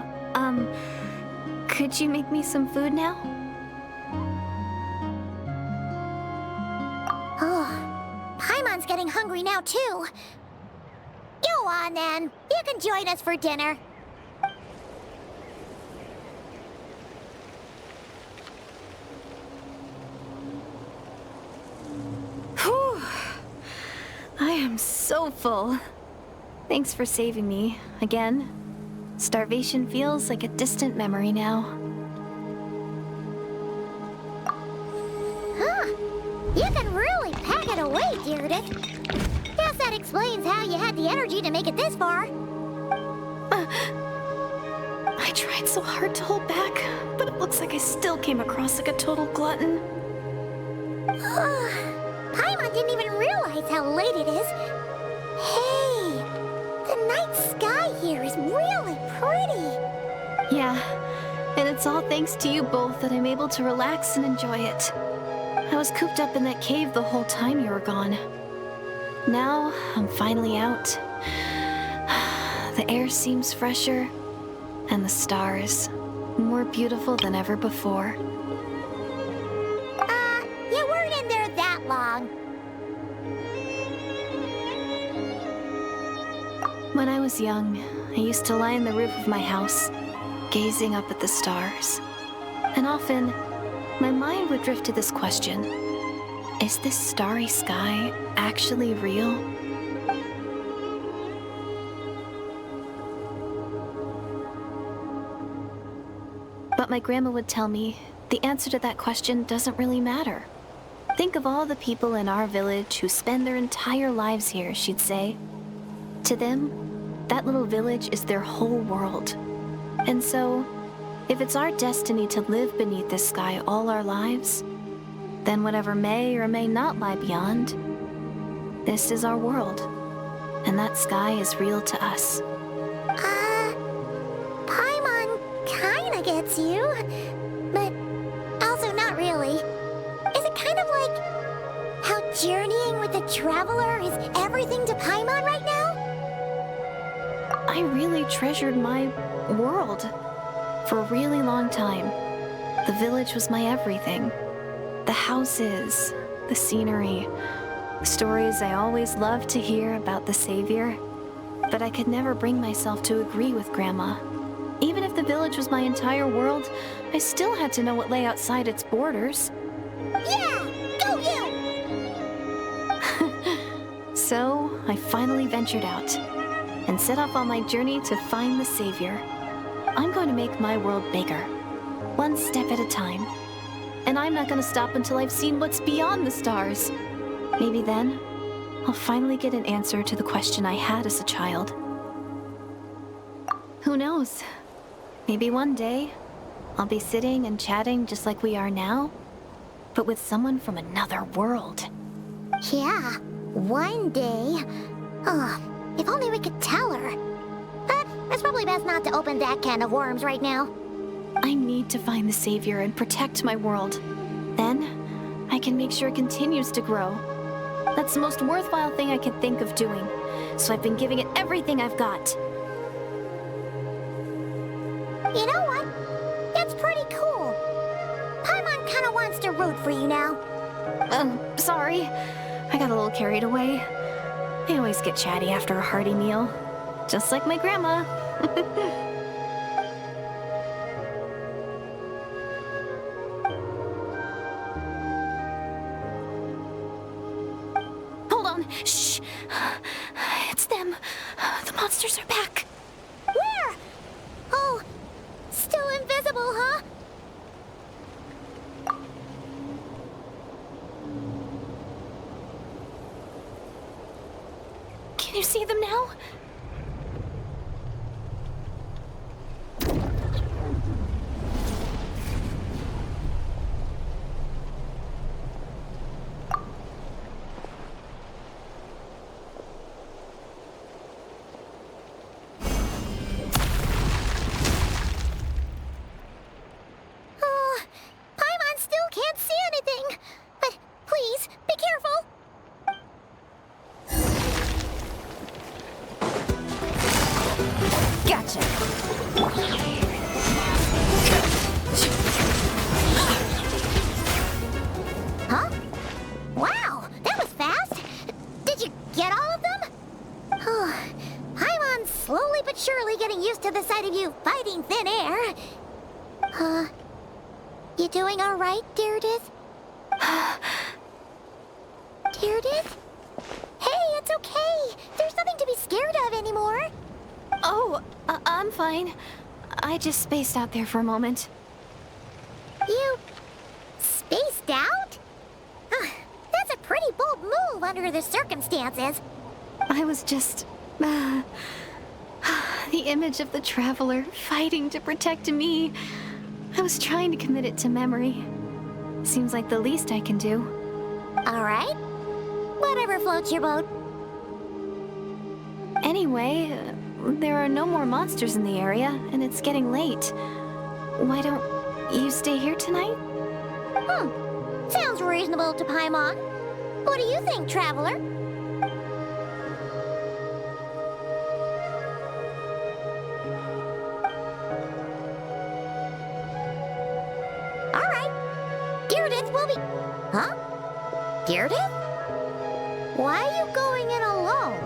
H: could you make me some food now?
B: Oh, Paimon's getting hungry now, too. Go on, then. You can join us for dinner.
H: Whew. I am so full. Thanks for saving me, again. Starvation feels like a distant memory now.
B: Huh. You can really pack it away, Deirdre. Guess that explains how you had the energy to make it this far.
H: I tried so hard to hold back, but it looks like I still came across like a total glutton.
B: Paimon didn't even realize how late it is. Hey, the night sky here is really pretty.
H: Yeah, and it's all thanks to you both that I'm able to relax and enjoy it. I was cooped up in that cave the whole time you were gone. Now, I'm finally out. The air seems fresher, and the stars more beautiful than ever before.
B: You weren't in there that long.
H: When I was young, I used to lie on the roof of my house, gazing up at the stars. And often, my mind would drift to this question: is this starry sky actually real? But my grandma would tell me the answer to that question doesn't really matter. Think of all the people in our village who spend their entire lives here, she'd say. To them, that little village is their whole world. And so, if it's our destiny to live beneath this sky all our lives, then whatever may or may not lie beyond, this is our world. And that sky is real to us.
B: Paimon kinda gets you, but also not really. Is it kind of like how journeying with the Traveler is everything to Paimon right now?
H: I really treasured my world. For a really long time, the village was my everything. The houses, the scenery, the stories I always loved to hear about the Savior. But I could never bring myself to agree with Grandma. Even if the village was my entire world, I still had to know what lay outside its borders.
B: Yeah! Go you!
H: So, I finally ventured out and set off on my journey to find the Savior. I'm going to make my world bigger, one step at a time. And I'm not going to stop until I've seen what's beyond the stars. Maybe then, I'll finally get an answer to the question I had as a child. Who knows? Maybe one day, I'll be sitting and chatting just like we are now, but with someone from another world.
B: Yeah, one day. If only we could tell her. But it's probably best not to open that can of worms right now.
H: I need to find the Savior and protect my world. Then, I can make sure it continues to grow. That's the most worthwhile thing I can think of doing, so I've been giving it everything I've got.
B: You know what? That's pretty cool. Paimon kinda wants to root for you now.
H: Sorry. I got a little carried away. I always get chatty after a hearty meal. Just like my grandma. Hold on. Shh. It's them. The monsters are back.
B: Where? Oh, still invisible, huh?
H: Can you see them now?
B: Oh, Paimon still can't see anything. But please, be careful.
D: Gotcha.
B: Huh? Wow, that was fast. Did you get all of them? Paimon's slowly but surely getting used to the sight of you fighting thin air. You doing all right, Deirdith? Deirdith? Hey, it's okay. There's nothing to be scared of anymore.
H: Oh, I'm fine. I just spaced out there for a moment.
B: You spaced out? That's a pretty bold move under the circumstances.
H: I was just... the image of the Traveler fighting to protect me. I was trying to commit it to memory. Seems like the least I can do.
B: All right. Whatever floats your boat.
H: Anyway, there are no more monsters in the area, and it's getting late. Why don't you stay here tonight?
B: Sounds reasonable to Paimon. What do you think, Traveler? All right. Deirdith will be... Huh? Deirdith? Why are you going in alone?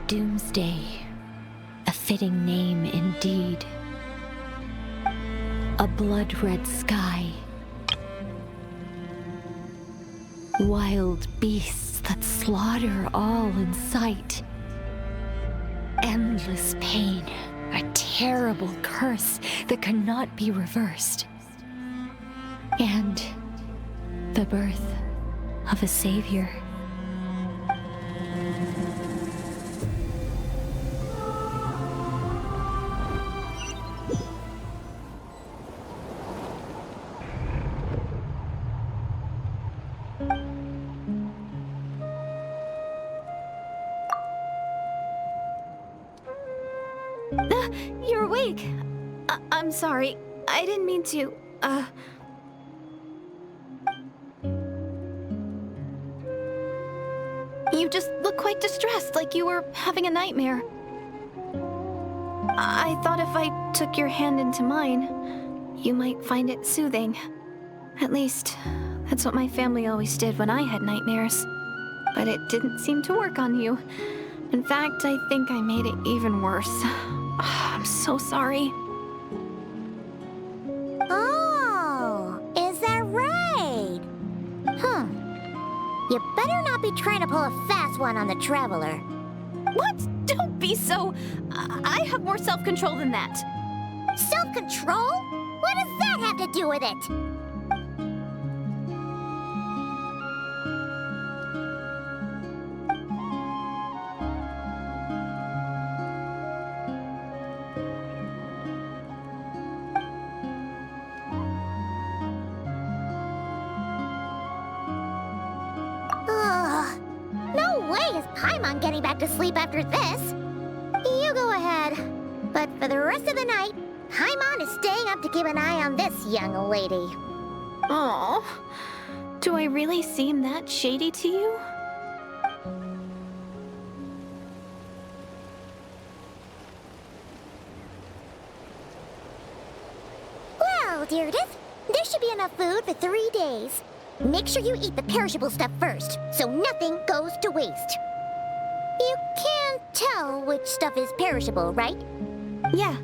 I: Doomsday, a fitting name indeed. A blood-red sky. Wild beasts that slaughter all in sight. Endless pain, a terrible curse that cannot be reversed. And the birth of a savior.
H: You're awake. I'm sorry. I didn't mean to, You just look quite distressed, like you were having a nightmare. I thought if I took your hand into mine, you might find it soothing. At least, that's what my family always did when I had nightmares. But it didn't seem to work on you. In fact, I think I made it even worse. I'm so sorry.
B: Oh, You better not be trying to pull a fast one on the Traveler.
H: What? Don't be so... I have more self-control than that.
B: Self-control? What does that have to do with it? Ugh. No way is Paimon getting back to sleep after this. You go ahead. But for the rest of the night, Paimon is staying up to keep an eye on this young lady.
H: Oh, do I really seem that shady to you?
B: Well, Deirdith, there should be enough food for 3 days. Make sure you eat the perishable stuff first, so nothing goes to waste. You can tell which stuff is perishable, right?
H: Yeah,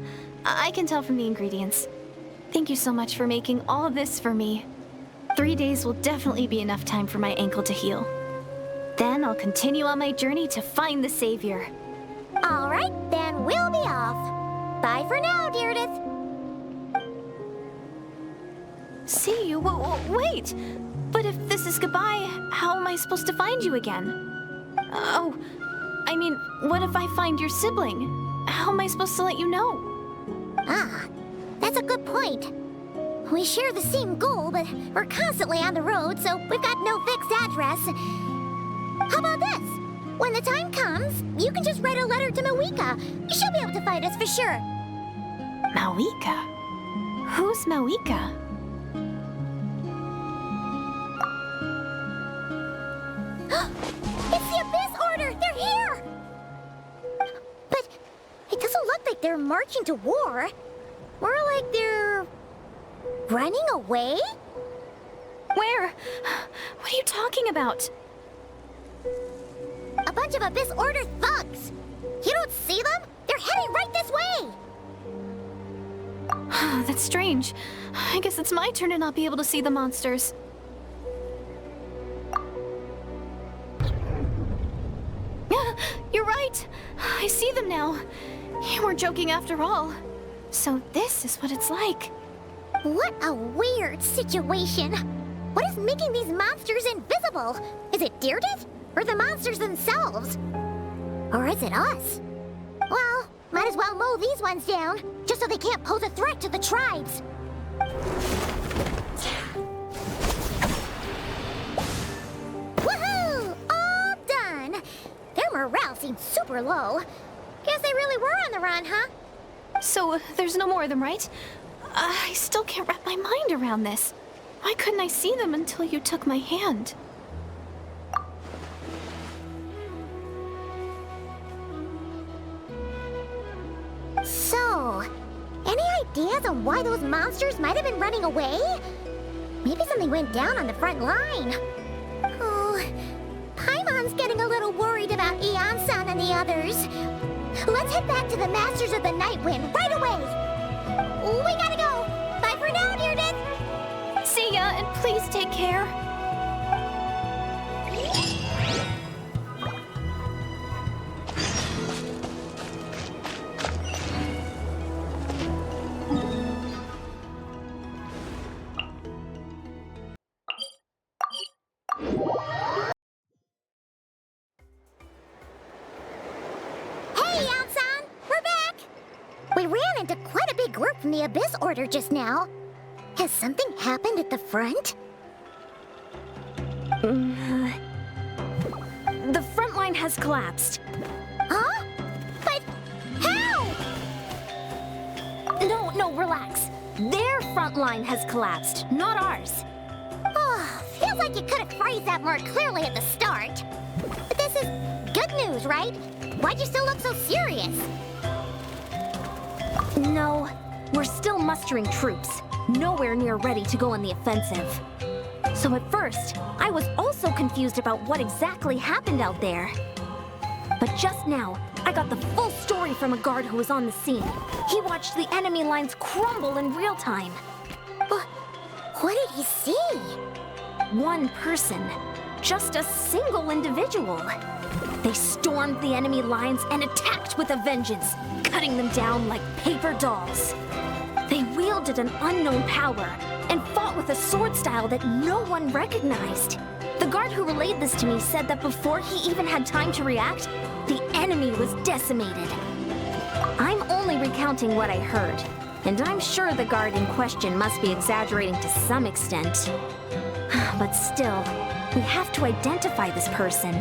H: I can tell from the ingredients. Thank you so much for making all of this for me. 3 days will definitely be enough time for my ankle to heal. Then I'll continue on my journey to find the Savior.
B: All right, then we'll be off. Bye for now, Deirdith.
H: See you? Wait! But if this is goodbye, how am I supposed to find you again? Oh, I mean, what if I find your sibling? How am I supposed to let you know?
B: Ah, that's a good point. We share the same goal, but we're constantly on the road, so we've got no fixed address. How about this? When the time comes, you can just write a letter to Mawika. She'll be able to find us for sure.
H: Mawika? Who's Mawika?
B: It's the Abyss Order! They're here! But it doesn't look like they're marching to war. More like they're... running away?
H: Where? What are you talking about?
B: A bunch of Abyss Order thugs! You don't see them? They're heading right this way!
H: That's strange. I guess it's my turn to not be able to see the monsters. You're right! I see them now. You weren't joking after all. So this is what it's like.
B: What a weird situation. What is making these monsters invisible? Is it Deirdith? Or the monsters themselves? Or is it us? Well, might as well mow these ones down, just so they can't pose a threat to the tribes. Woohoo! All done! Their morale seemed super low. Guess they really were on the run, huh?
H: So there's no more of them, right? I still can't wrap my mind around this. Why couldn't I see them until you took my hand?
B: So, any ideas on why those monsters might have been running away? Maybe something went down on the front line. Oh, Paimon's getting a little worried about Eon-san and the others. Let's head back to the Masters of the Nightwind right away. We gotta go. Bye for now, Deirdith.
H: See ya, and please take care.
B: Hey, Eon-san, we're back. We ran into quite a big group from the Abyss Order just now. Has something happened at the front?
A: The front line has collapsed.
B: Huh? But how?
A: No, relax. Their front line has collapsed, not ours.
B: Oh, feels like you could have phrased that more clearly at the start. But this is good news, right? Why'd you still look so serious?
A: No, we're still mustering troops. Nowhere near ready to go on the offensive. So at first, I was also confused about what exactly happened out there. But just now, I got the full story from a guard who was on the scene. He watched the enemy lines crumble in real time.
B: What did he see?
A: One person just a single individual. They stormed the enemy lines and attacked with a vengeance, cutting them down like paper dolls. They wielded an unknown power and fought with a sword style that no one recognized. The guard who relayed this to me said that before he even had time to react, the enemy was decimated. I'm only recounting what I heard, and I'm sure the guard in question must be exaggerating to some extent. But still, we have to identify this person.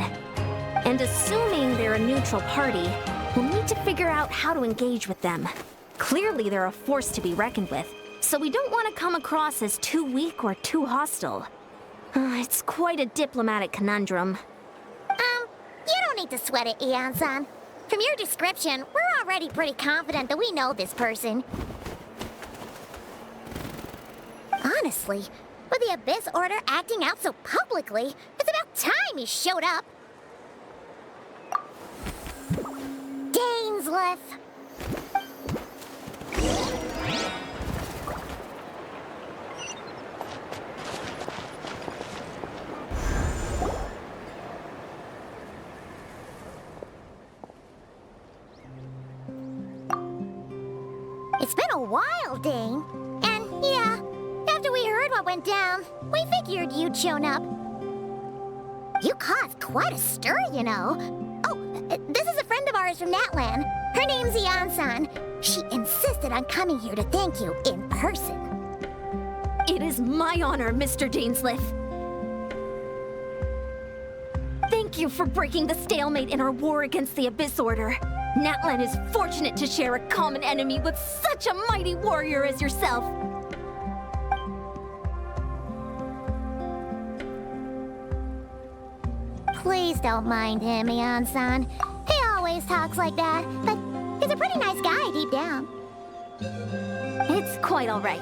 A: And assuming they're a neutral party, we'll need to figure out how to engage with them. Clearly they're a force to be reckoned with, so we don't want to come across as too weak or too hostile. It's quite a diplomatic conundrum.
B: You don't need to sweat it, Ian-san. From your description, we're already pretty confident that we know this person. Honestly, with the Abyss Order acting out so publicly, it's about time he showed up. Dainsleif. It's been a while, Dane. And yeah, after we heard what went down, we figured you'd shown up. You caused quite a stir, you know. Oh, this is a friend of ours from Natlan. Her name's Ian-san. She insisted on coming here to thank you in person.
A: It is my honor, Mr. Dainsleif. Thank you for breaking the stalemate in our war against the Abyss Order. Natlan is fortunate to share a common enemy with such a mighty warrior as yourself.
B: Please don't mind him, Ian-san. He always talks like that, but he's a pretty nice guy deep down.
A: It's quite all right.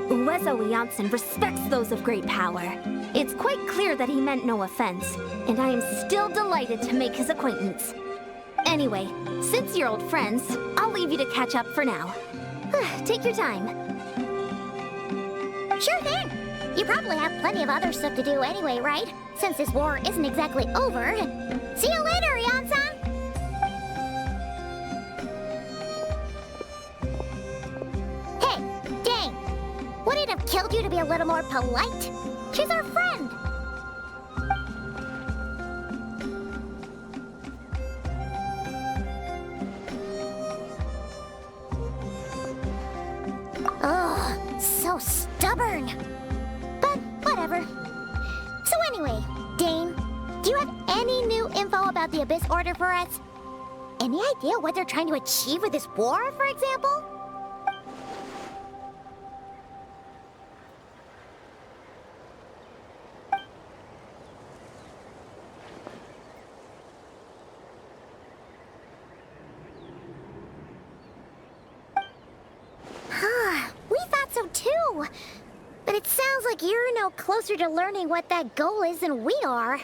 A: Uezo Janssen respects those of great power. It's quite clear that he meant no offense, and I am still delighted to make his acquaintance. Anyway, since you're old friends, I'll leave you to catch up for now. Take your time.
B: Sure thing. You probably have plenty of other stuff to do anyway, right? Since this war isn't exactly over. See you later, Ian-san! Hey, Dane! Would it have killed you to be a little more polite? She's our friend! Ugh, so stubborn. But whatever. So anyway, Dane, do you have any new info about the Abyss Order for us? Any idea what they're trying to achieve with this war, for example? We thought so too. But it sounds like you're no closer to learning what that goal is than we are.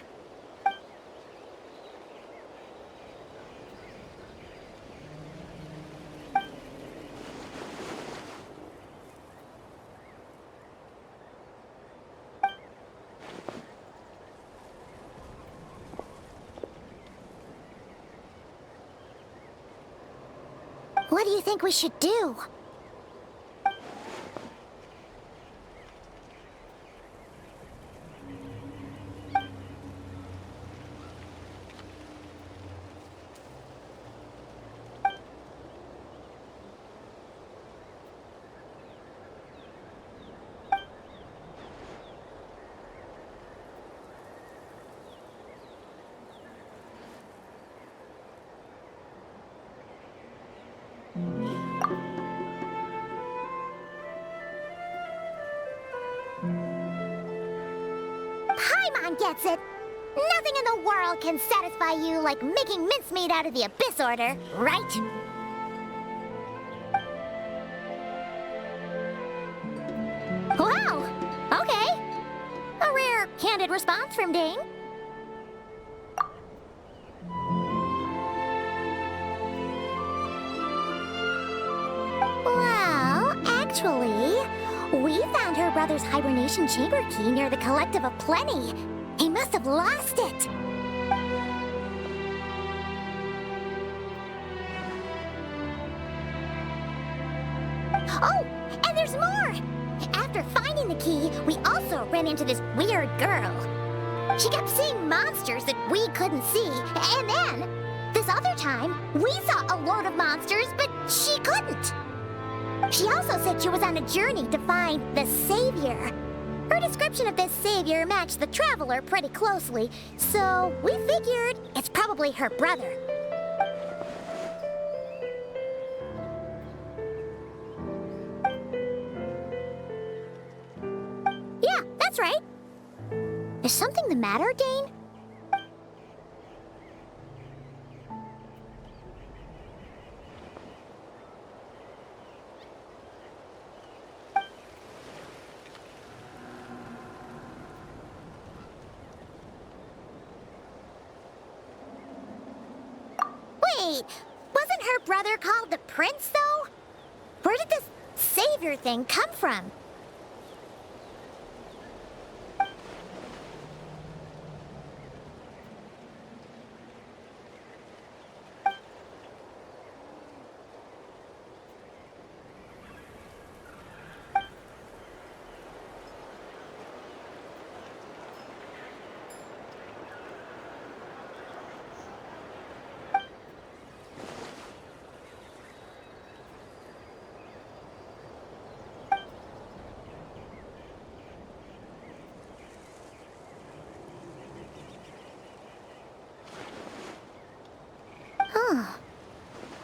B: What do you think we should do? Paimon gets it. Nothing in the world can satisfy you like making mincemeat out of the Abyss Order, right? Wow, okay. A rare, candid response from Dane. Well, actually, we found her brother's hibernation chamber key near the Collective of Plenty. He must have lost it. Oh, and there's more! After finding the key, we also ran into this weird girl. She kept seeing monsters that we couldn't see, and then, this other time, we saw a load of monsters, but she couldn't. She also said she was on a journey to find the Savior. Her description of this Savior matched the Traveler pretty closely, so we figured it's probably her brother. Yeah, that's right. Is something the matter, Dane? Wait, wasn't her brother called the Prince, though? Where did this Savior thing come from?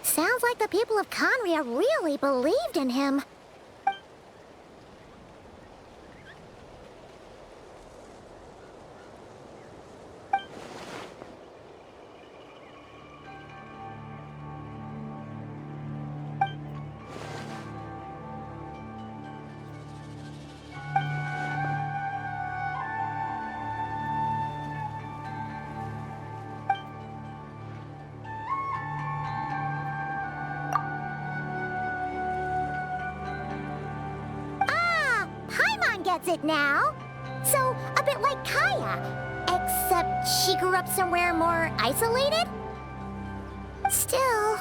B: Sounds like the people of Conria really believed in him. Gets it now. So, a bit like Kaya, except she grew up somewhere more isolated? Still,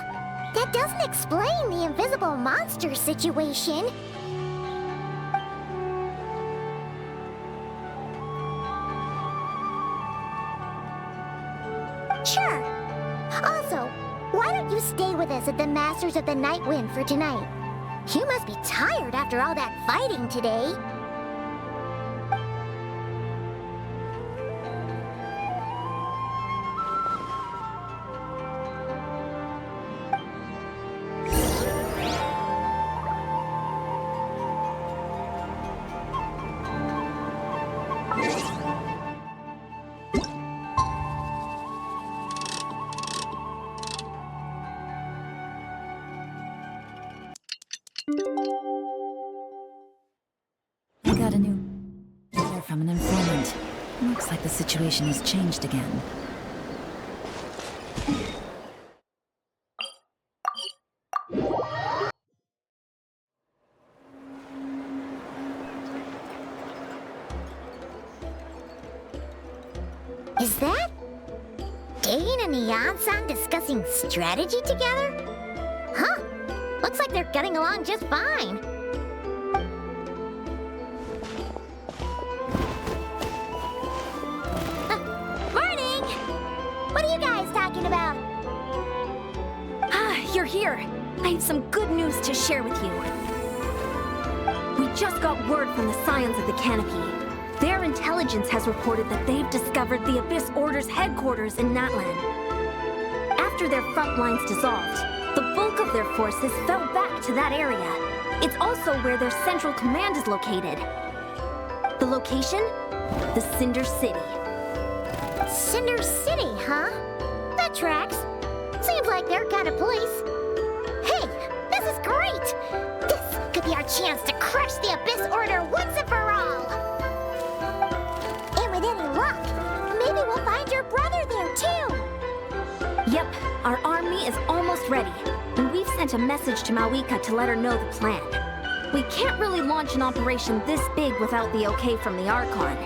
B: that doesn't explain the invisible monster situation. Sure. Also, why don't you stay with us at the Masters of the Night Wind for tonight? You must be tired after all that fighting today.
J: I got a new letter from an informant. Looks like the situation has changed again.
B: Is that Dane and Neon-san discussing strategy together? Huh. Looks like they're getting along just fine. Morning! What are you guys talking about?
A: Ah, you're here. I have some good news to share with you. We just got word from the Scions of the Canopy. Their intelligence has reported that they've discovered the Abyss Order's headquarters in Natlan. After their front lines dissolved, the bulk of their forces fell back to that area. It's also where their central command is located. The location? The Cinder City.
B: Cinder City, huh? That tracks. Seems like their kind of place. Hey, this is great! This could be our chance to crush the Abyss Order once and for all! And with any luck, maybe we'll find your brother there too!
A: Yep, our army is almost ready, and we've sent a message to Mawika to let her know the plan. We can't really launch an operation this big without the okay from the Archon.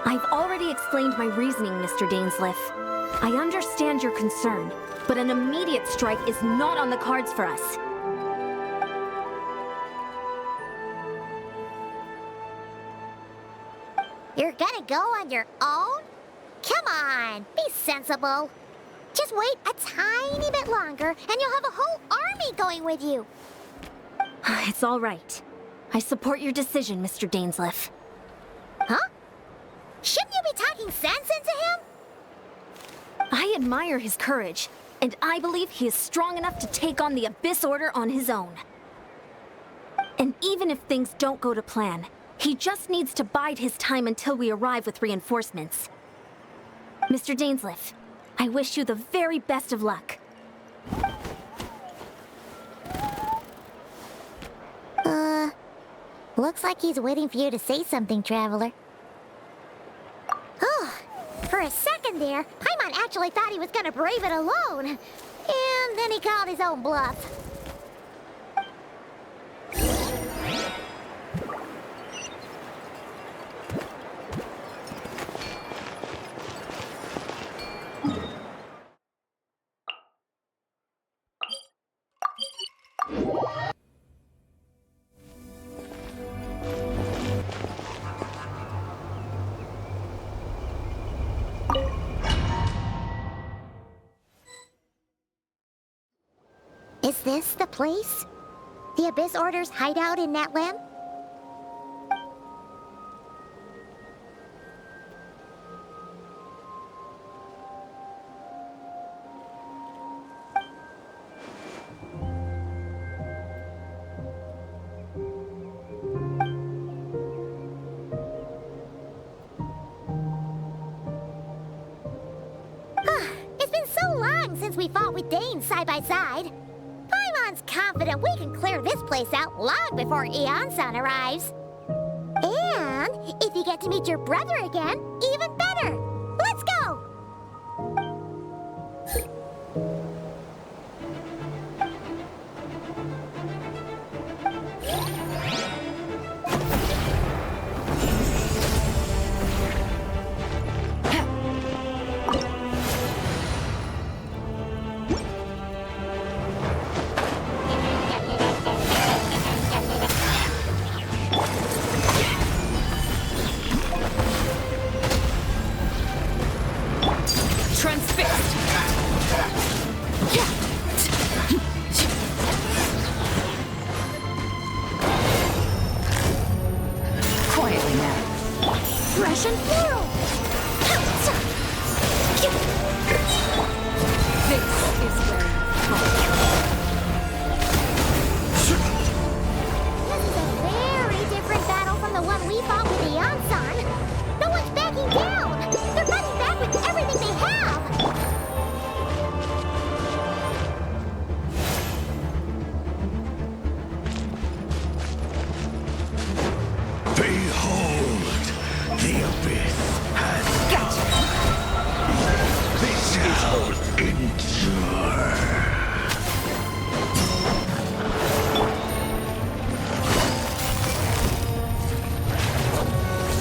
A: I've already explained my reasoning, Mr. Dainsleif. I understand your concern, but an immediate strike is not on the cards for us.
B: You're gonna go on your own? Come on, be sensible. Just wait a tiny bit longer, and you'll have a whole army going with you.
A: It's all right. I support your decision, Mr. Dainsleif.
B: Huh? Shouldn't you be talking sense into him?
A: I admire his courage, and I believe he is strong enough to take on the Abyss Order on his own. And even if things don't go to plan, he just needs to bide his time until we arrive with reinforcements. Mr. Dainsleif, I wish you the very best of luck.
B: Looks like he's waiting for you to say something, Traveler. Oh, for a second there, Paimon actually thought he was gonna brave it alone. And then he called his own bluff. Is this the place? The Abyss Order's hideout in Natlan? It's been so long since we fought with Dane side by side. Paimon's confident we can clear this place out long before Eon-san arrives. And if you get to meet your brother again, even better. Let's go! Russian Whirl!
C: This is where you fall.
B: This is a very different battle from the one we fought with Eon-san. No one's backing down! They're fighting back with everything they have!
E: Behold, the abyss has gotcha. This shall endure.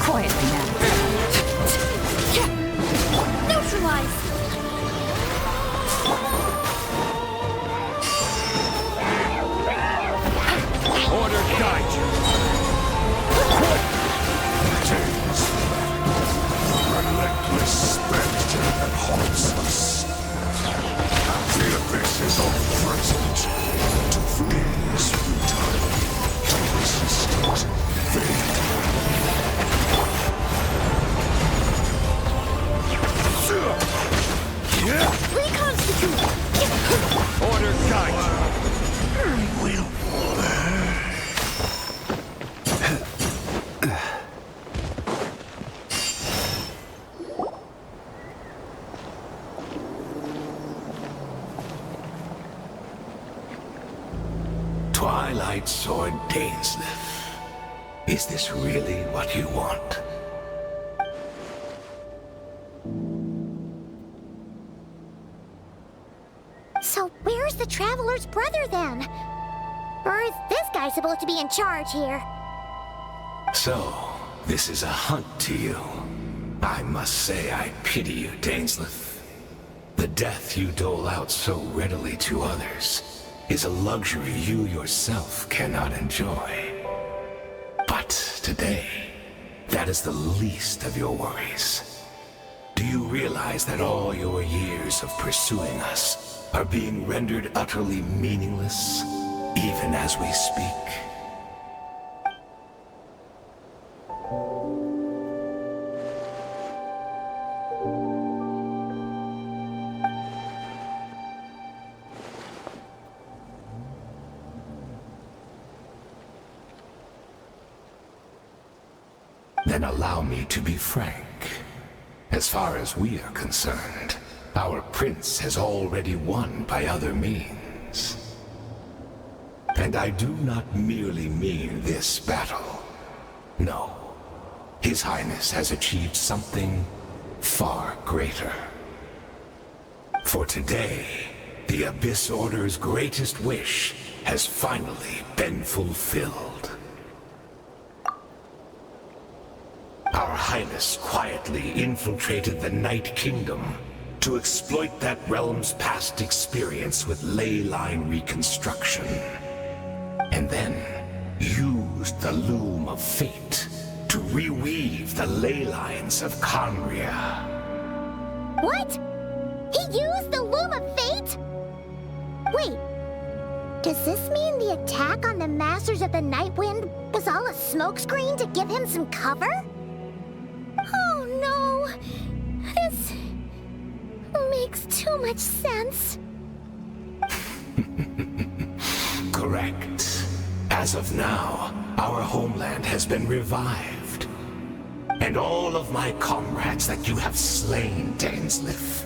J: Quietly now.
A: Neutralize!
E: Order guide you. Greetings. Relentless spectre that haunts us. The abyss is all-present. To flee is futile. To resist it,
B: Reconstitute!
E: Order guide you. I will. Twilight Sword Dainsleif. Is this really what you want?
B: So where's the Traveler's brother then? Or is this guy supposed to be in charge here?
E: So, this is a hunt to you. I must say I pity you, dainsleif. The death you dole out so readily to others is a luxury you yourself cannot enjoy. But today, that is the least of your worries. Do you realize that all your years of pursuing us are being rendered utterly meaningless, even as we speak? Then allow me to be frank. As far as we are concerned, our prince has already won by other means. And I do not merely mean this battle. No. His Highness has achieved something far greater. For today, the Abyss Order's greatest wish has finally been fulfilled. Our Highness quietly infiltrated the Night Kingdom to exploit that realm's past experience with ley line reconstruction. And then used the Loom of Fate to reweave the ley lines of Conria.
B: What? He used the Loom of Fate? Wait, does this mean the attack on the Masters of the Night Wind was all a smokescreen to give him some cover? Oh no! This makes too much sense.
E: Correct. As of now, our homeland has been revived. And all of my comrades that you have slain, dainsleif,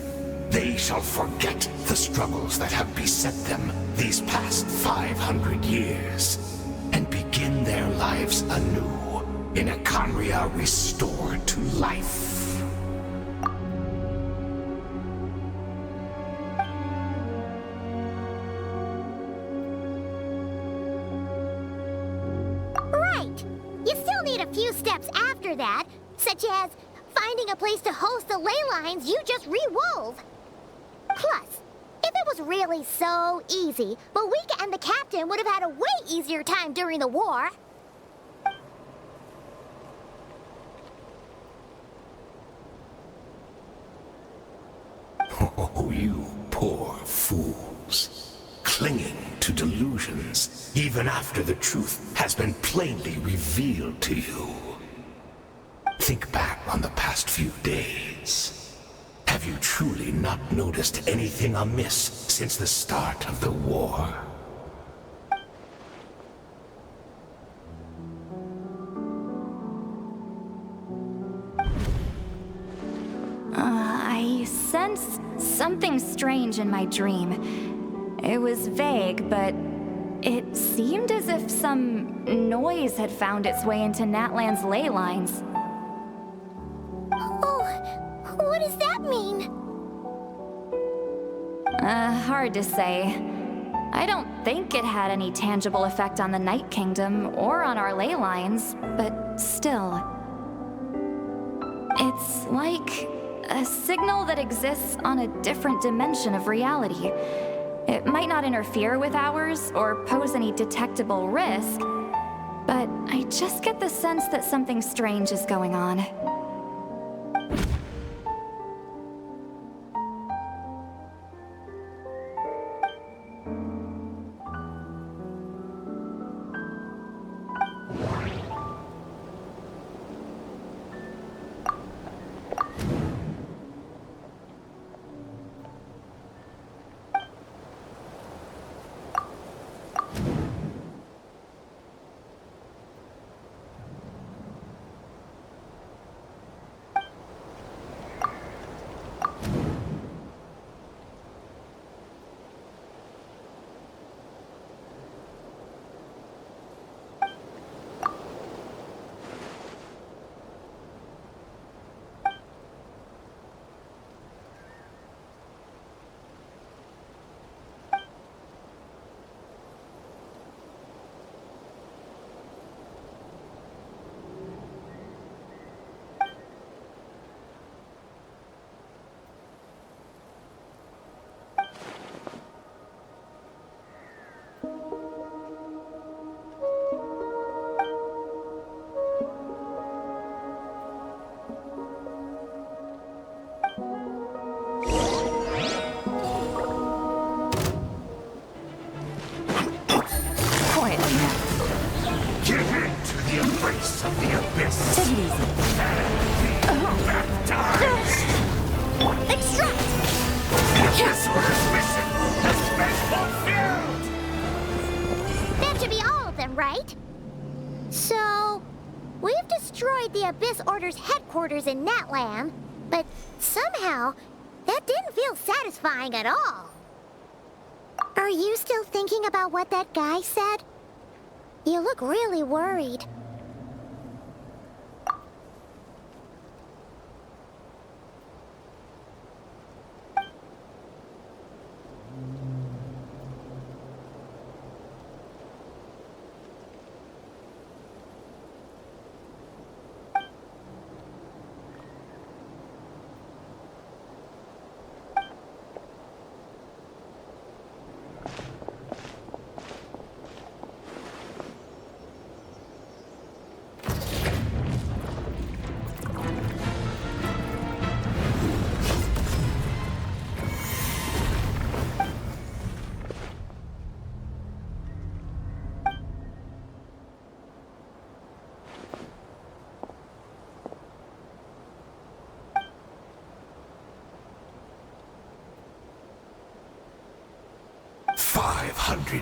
E: they shall forget the struggles that have beset them these past 500 years, and begin their lives anew in a Conria restored to life.
B: Right! You still need a few steps after that, such as finding a place to host the ley lines you just rewove. Plus, if it was really so easy, Malika and the captain would have had a way easier time during the war.
E: Oh, you poor fools. Clinging to delusions, even after the truth has been plainly revealed to you. Think back on the past few days. Have you truly not noticed anything amiss since the start of the war?
D: I sensed something strange in my dream. It was vague, but it seemed as if some noise had found its way into Natlan's ley lines.
B: Oh, what does that mean?
D: Hard to say. I don't think it had any tangible effect on the Night Kingdom or on our ley lines, but still. It's like a signal that exists on a different dimension of reality. It might not interfere with ours or pose any detectable risk, but I just get the sense that something strange is going on.
J: Take it easy.
B: Extract!
E: This order's mission has been fulfilled!
B: That should be all of them, right? So, we've destroyed the Abyss Order's headquarters in Natlam, but somehow, that didn't feel satisfying at all. Are you still thinking about what that guy said? You look really worried.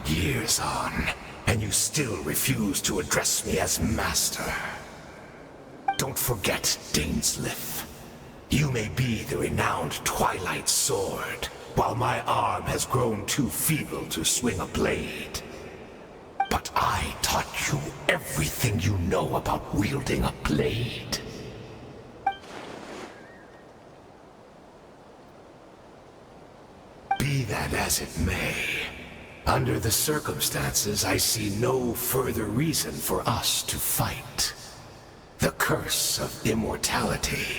E: Years on, and you still refuse to address me as master. Don't forget, dainsleif. You may be the renowned Twilight Sword, while my arm has grown too feeble to swing a blade. But I taught you everything you know about wielding a blade. Be that as it may, under the circumstances, I see no further reason for us to fight. The curse of immortality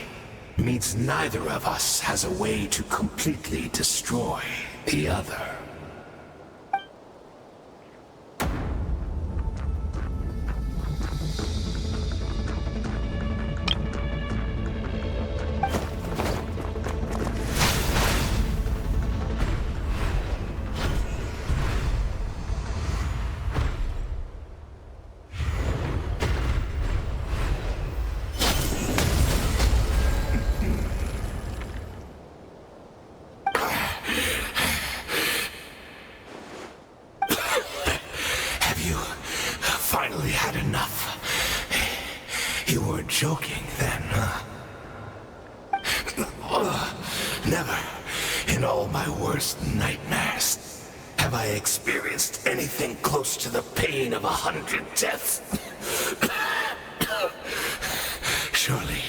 E: means neither of us has a way to completely destroy the other. Finally had enough. You were joking then, huh? Never, in all my worst nightmares, have I experienced anything close to the pain of 100 deaths. Surely,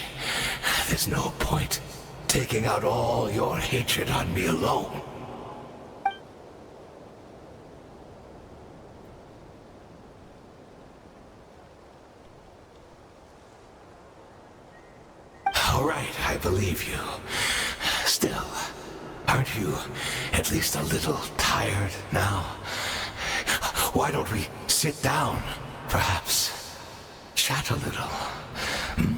E: there's no point taking out all your hatred on me alone. All right, I believe you. Still, aren't you at least a little tired now? Why don't we sit down, perhaps? Chat a little. Hmm?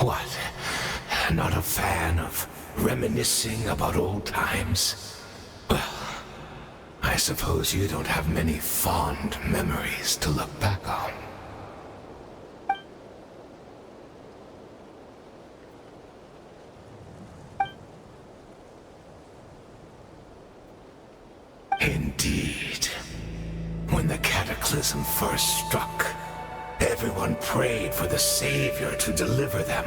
E: What? Not a fan of reminiscing about old times? Well, I suppose you don't have many fond memories to look back on. Indeed. When the cataclysm first struck, everyone prayed for the Savior to deliver them,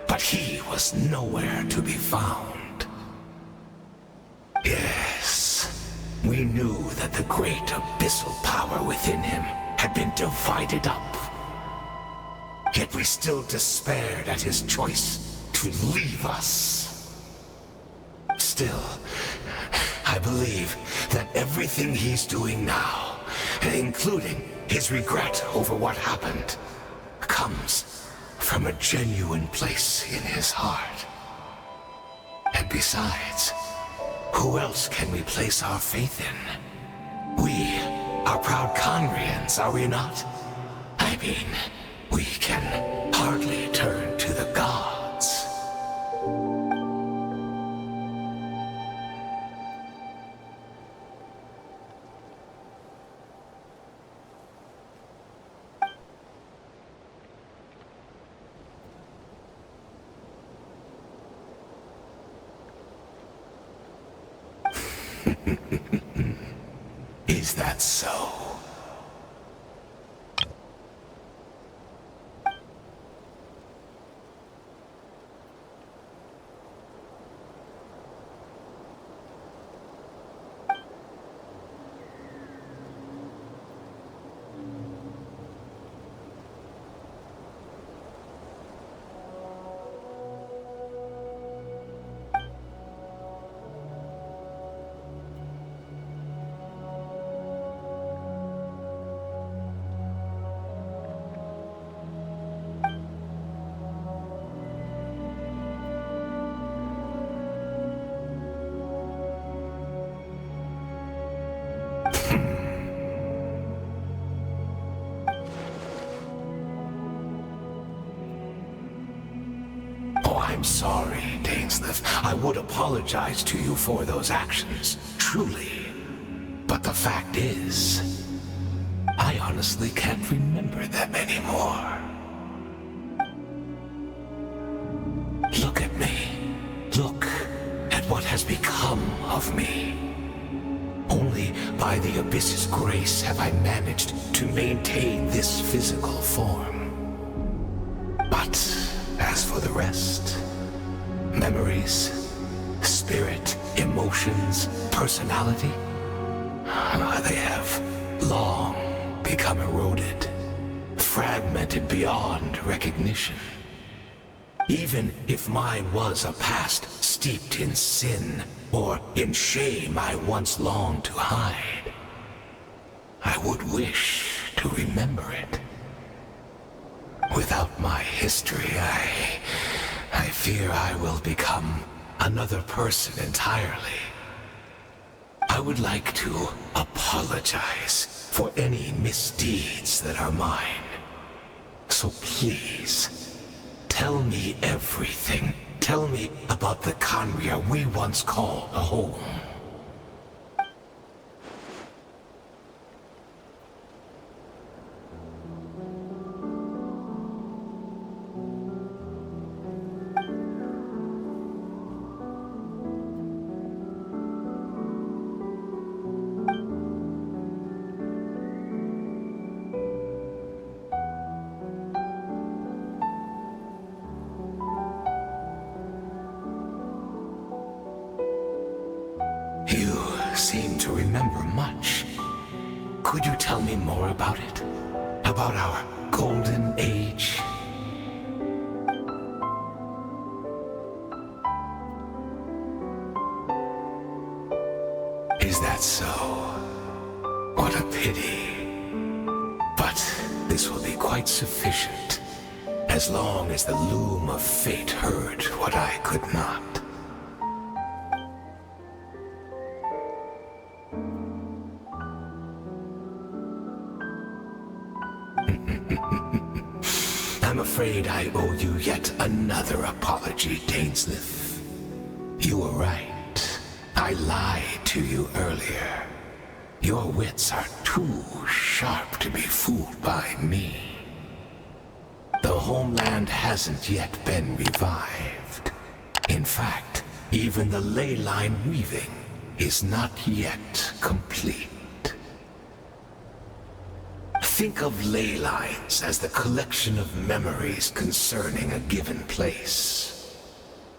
E: but he was nowhere to be found. Yes, we knew that the great abyssal power within him had been divided up. Yet we still despaired at his choice to leave us. Still, I believe that everything he's doing now, including his regret over what happened, comes from a genuine place in his heart. And besides, who else can we place our faith in? We are proud Conrians, are we not? I mean, we can hardly turn to the gods. Is that so? I'm sorry, dainsleif. I would apologize to you for those actions, truly. But the fact is, I honestly can't remember them anymore. Look at me. Look at what has become of me. Only by the Abyss's grace have I managed to maintain this physical form. But as for the rest, memories, spirit, emotions, personality, they have long become eroded, fragmented beyond recognition. Even if mine was a past steeped in sin or in shame I once longed to hide, I would wish to remember it. Without my history, I fear I will become another person entirely. I would like to apologize for any misdeeds that are mine. So please, tell me everything. Tell me about the Khaenri'ah we once called home. You seem to remember much. Could you tell me more about it? About our golden age? Is that so? What a pity. But this will be quite sufficient, as long as the loom of fate heard what I could not. I'm afraid I owe you yet another apology, dainsleif. You were right. I lied to you earlier. Your wits are too sharp to be fooled by me. The homeland hasn't yet been revived. In fact, even the ley line weaving is not yet complete. Think of ley lines as the collection of memories concerning a given place.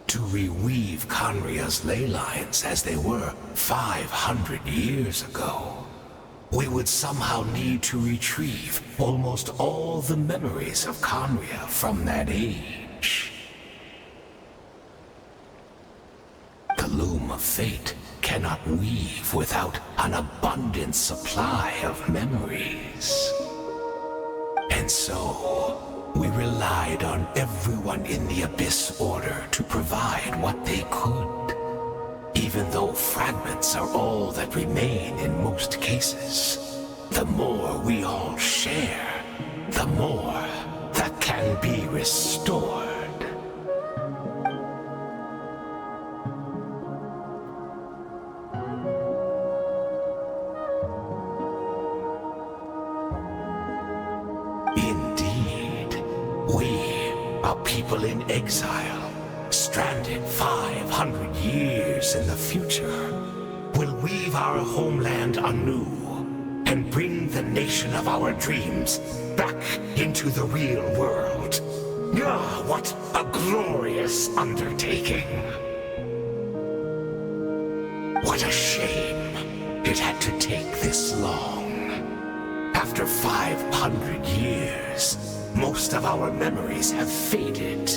E: To reweave Khaenri'ah's ley lines as they were 500 years ago, we would somehow need to retrieve almost all the memories of Khaenri'ah from that age. The loom of fate cannot weave without an abundant supply of memories. And so, we relied on everyone in the Abyss Order to provide what they could, even though fragments are all that remain in most cases. The more we all share, the more that can be restored. People in exile, stranded 500 years in the future, will weave our homeland anew and bring the nation of our dreams back into the real world. Ah, what a glorious undertaking. What a shame it had to take this long. After 500 years, most of our memories have faded,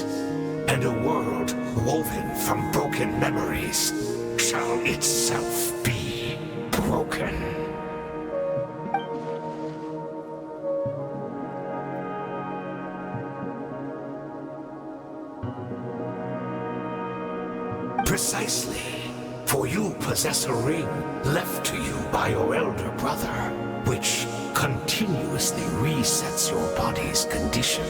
E: and a world woven from broken memories shall itself be broken. Precisely, for you possess a ring left to you by your elder brother, which continuously resets your body's condition.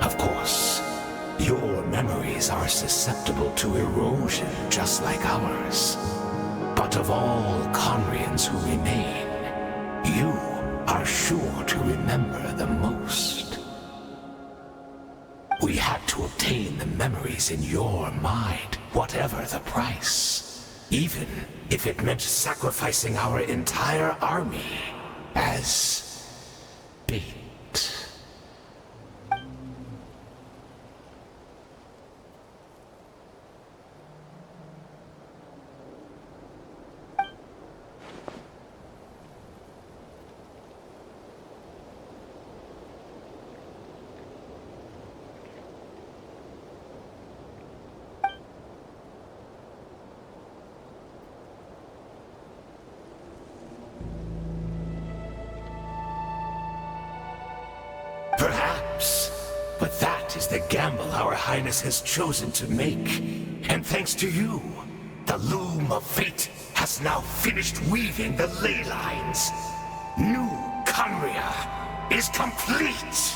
E: Of course, your memories are susceptible to erosion just like ours. But of all Conrians who remain, you are sure to remember the most. We had to obtain the memories in your mind, whatever the price, even if it meant sacrificing our entire army as bait. Perhaps, but that is the gamble our Highness has chosen to make. And thanks to you, the loom of fate has now finished weaving the ley lines. New Conria is complete!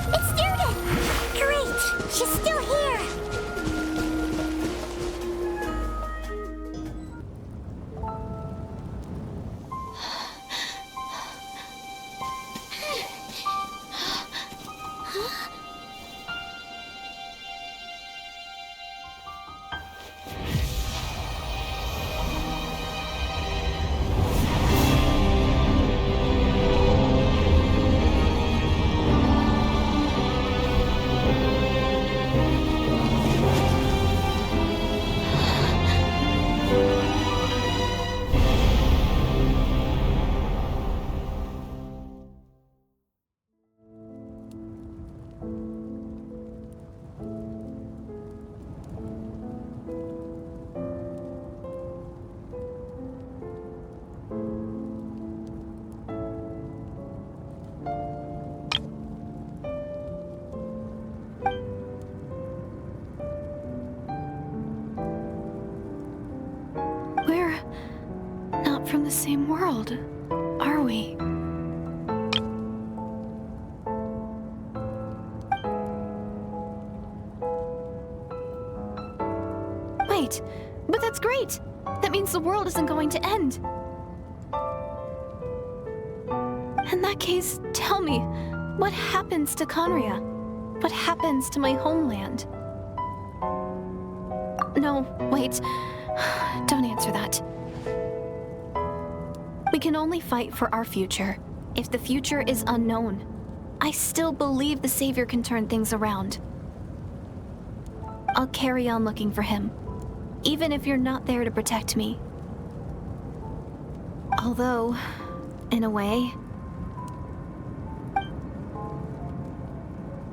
B: It's Judith! Great! She's still here!
H: We're not from the same world, are we? Wait, but that's great! That means the world isn't going to end. In that case, tell me, what happens to Conria? What happens to my homeland? No, wait. Don't answer that. We can only fight for our future. If the future is unknown, I still believe the Savior can turn things around. I'll carry on looking for him, even if you're not there to protect me. Although, in a way,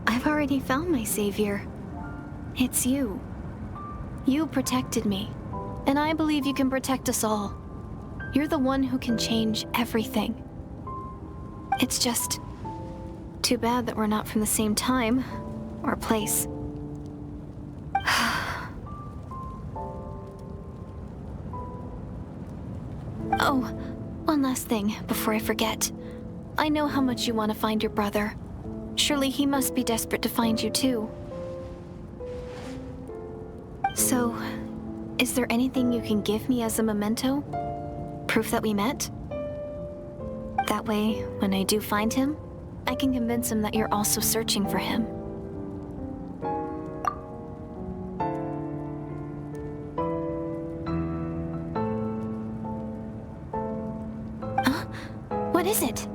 H: I've already found my Savior. It's you. You protected me, and I believe you can protect us all. You're the one who can change everything. It's just too bad that we're not from the same time or place. last thing before I forget. I know how much you want to find your brother. Surely he must be desperate to find you too. So, is there anything you can give me as a memento? Proof that we met? That way, when I do find him, I can convince him that you're also searching for him. Huh? What is it?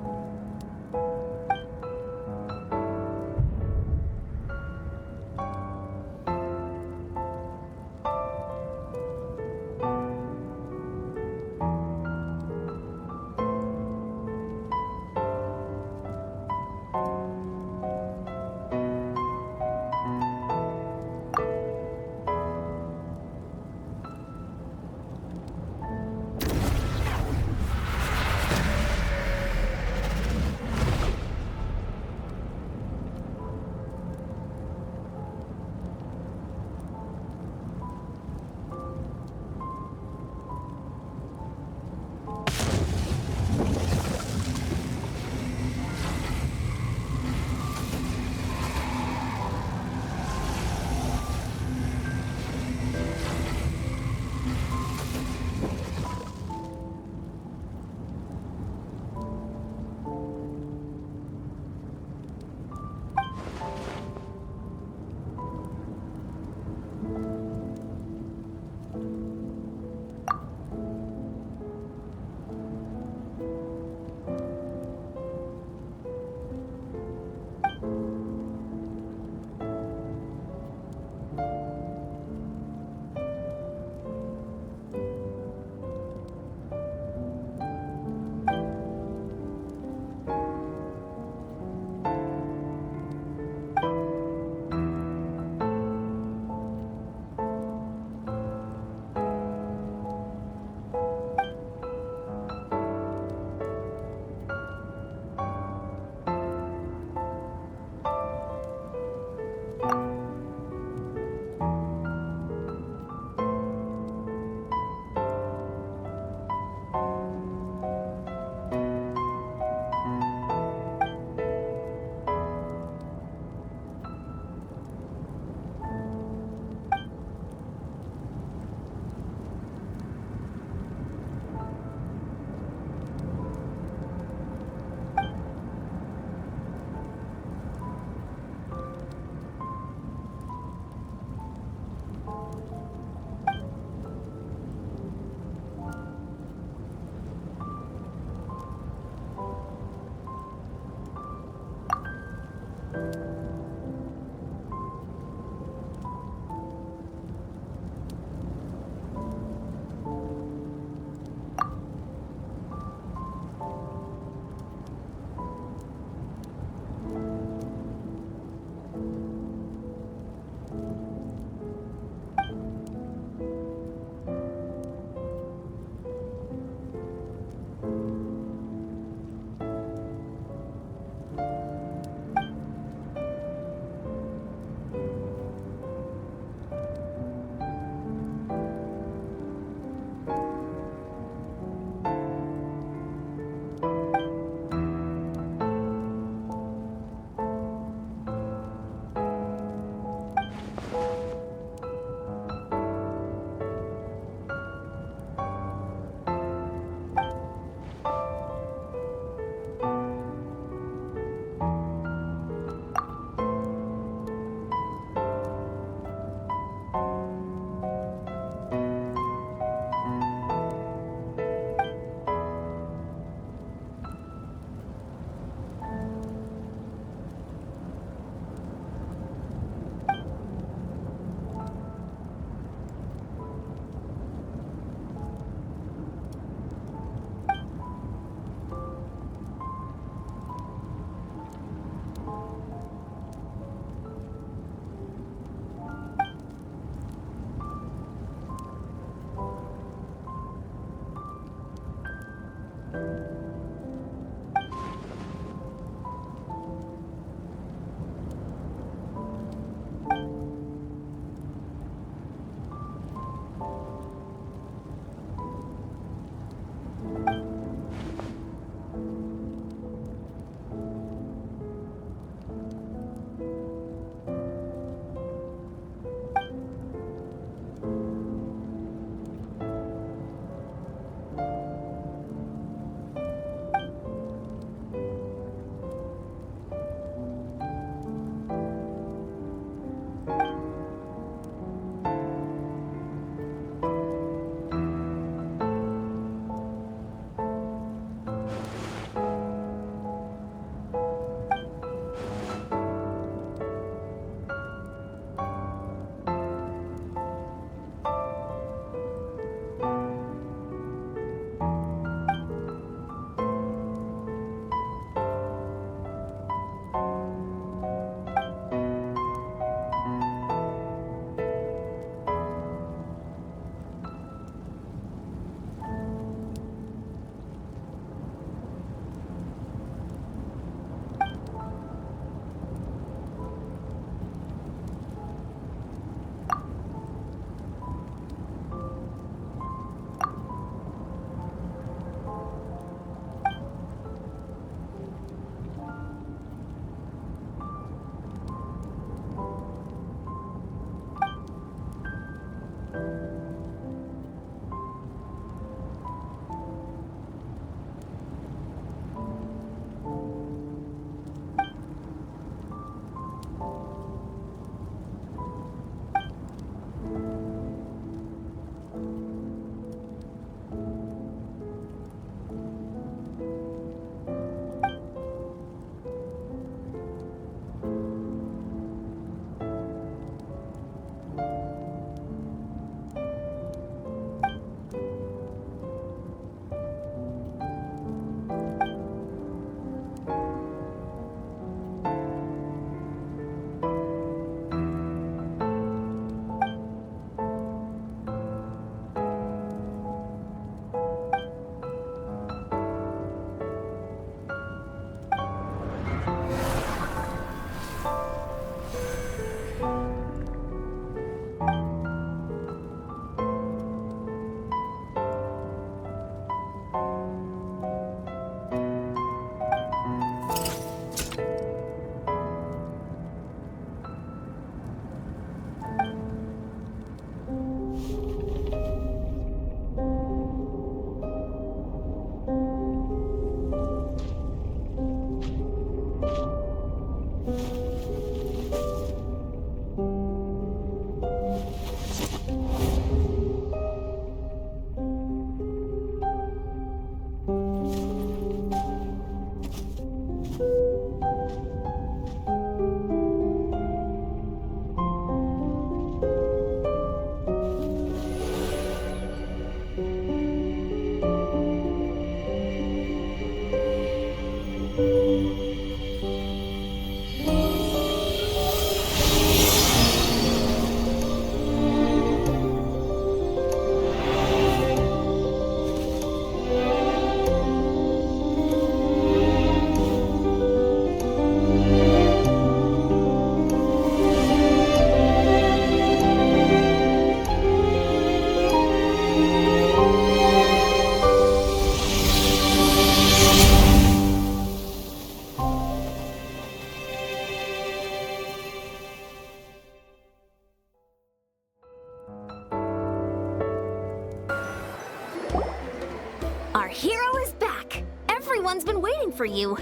A: Our hero is back! Everyone's been waiting for you!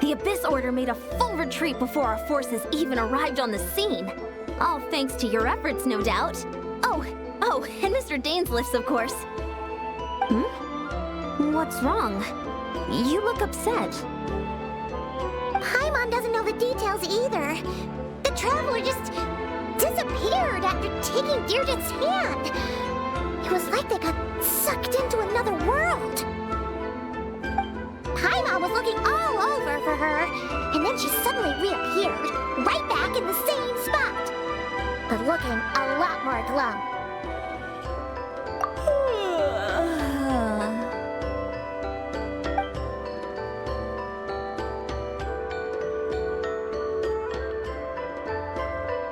A: The Abyss Order made a full retreat before our forces even arrived on the scene. All thanks to your efforts, no doubt. Oh, and Mr. Dainsleif's, of course. What's wrong? You look upset.
B: Paimon doesn't know the details either. The Traveler just disappeared after taking Deirdre's hand. It was like they got sucked into another world. Paimon was looking all over for her, and then she suddenly reappeared, right back in the same spot, but looking a lot more glum.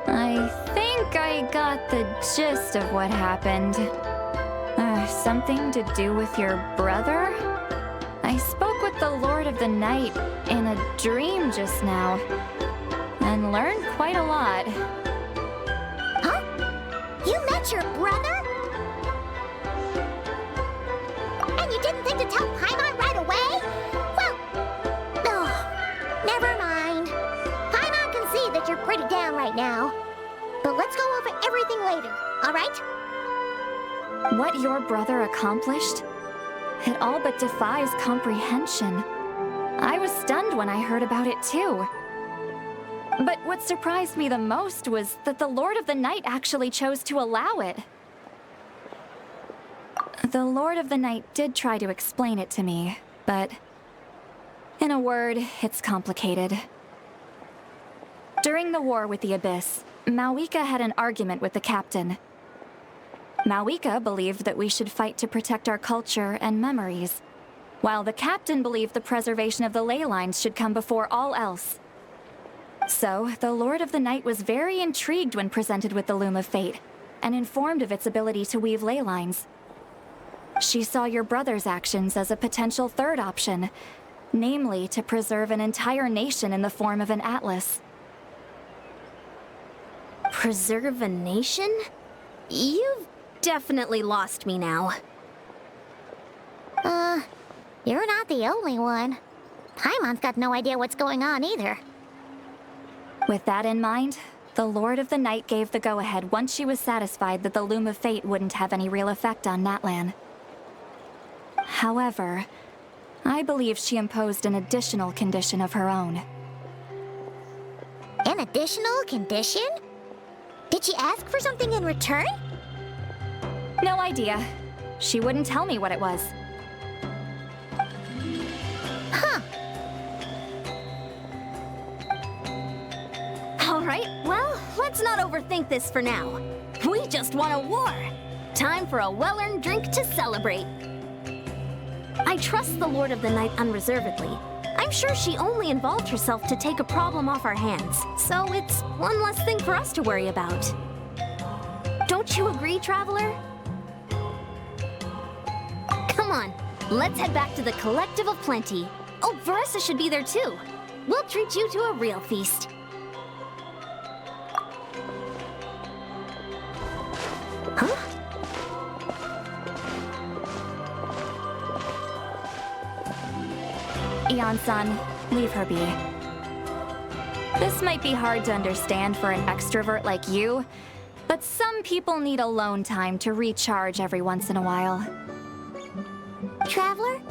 D: I think I got the gist of what happened. Something to do with your brother? I spoke with the Lord of the Night in a dream just now, and learned quite a lot.
B: Huh? You met your brother? And you didn't think to tell Paimon right away? Well, never mind. Paimon can see that you're pretty down right now. But let's go over everything later, all right?
D: What your brother accomplished? It all but defies comprehension. I was stunned when I heard about it too. But what surprised me the most was that the Lord of the Night actually chose to allow it. The Lord of the Night did try to explain it to me, but in a word, it's complicated. During the war with the Abyss, Malwika had an argument with the captain. Malwika believed that we should fight to protect our culture and memories, while the captain believed the preservation of the ley lines should come before all else. So, the Lord of the Night was very intrigued when presented with the Loom of Fate, and informed of its ability to weave ley lines. She saw your brother's actions as a potential third option, namely to preserve an entire nation in the form of an atlas.
A: Preserve a nation? You've definitely lost me now.
B: You're not the only one. Paimon's got no idea what's going on either.
D: With that in mind, the Lord of the Night gave the go-ahead once she was satisfied that the Loom of Fate wouldn't have any real effect on Natlan. However, I believe she imposed an additional condition of her own.
B: An additional condition? Did she ask for something in return?
D: No idea. She wouldn't tell me what it was.
B: Huh.
A: All right, well, let's not overthink this for now. We just won a war. Time for a well-earned drink to celebrate. I trust the Lord of the Night unreservedly. I'm sure she only involved herself to take a problem off our hands, so it's one less thing for us to worry about. Don't you agree, Traveler? Come on, let's head back to the Collective of Plenty. Oh, Veressa should be there too. We'll treat you to a real feast. Huh?
D: Eon-san, leave her be. This might be hard to understand for an extrovert like you, but some people need alone time to recharge every once in a while.
B: Traveler?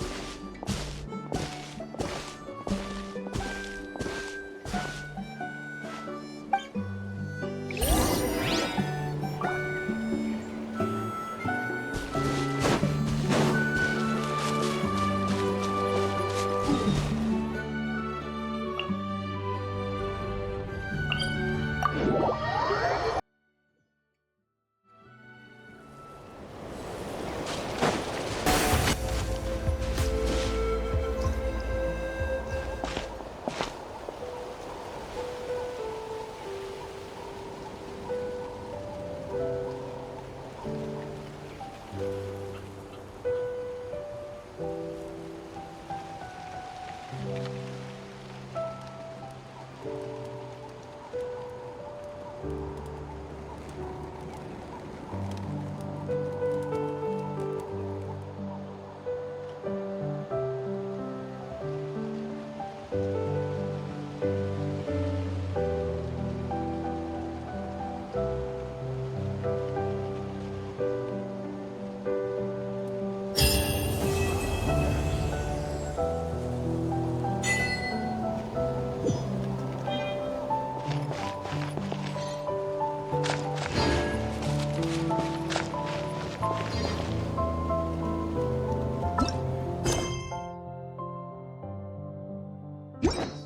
A: Huh?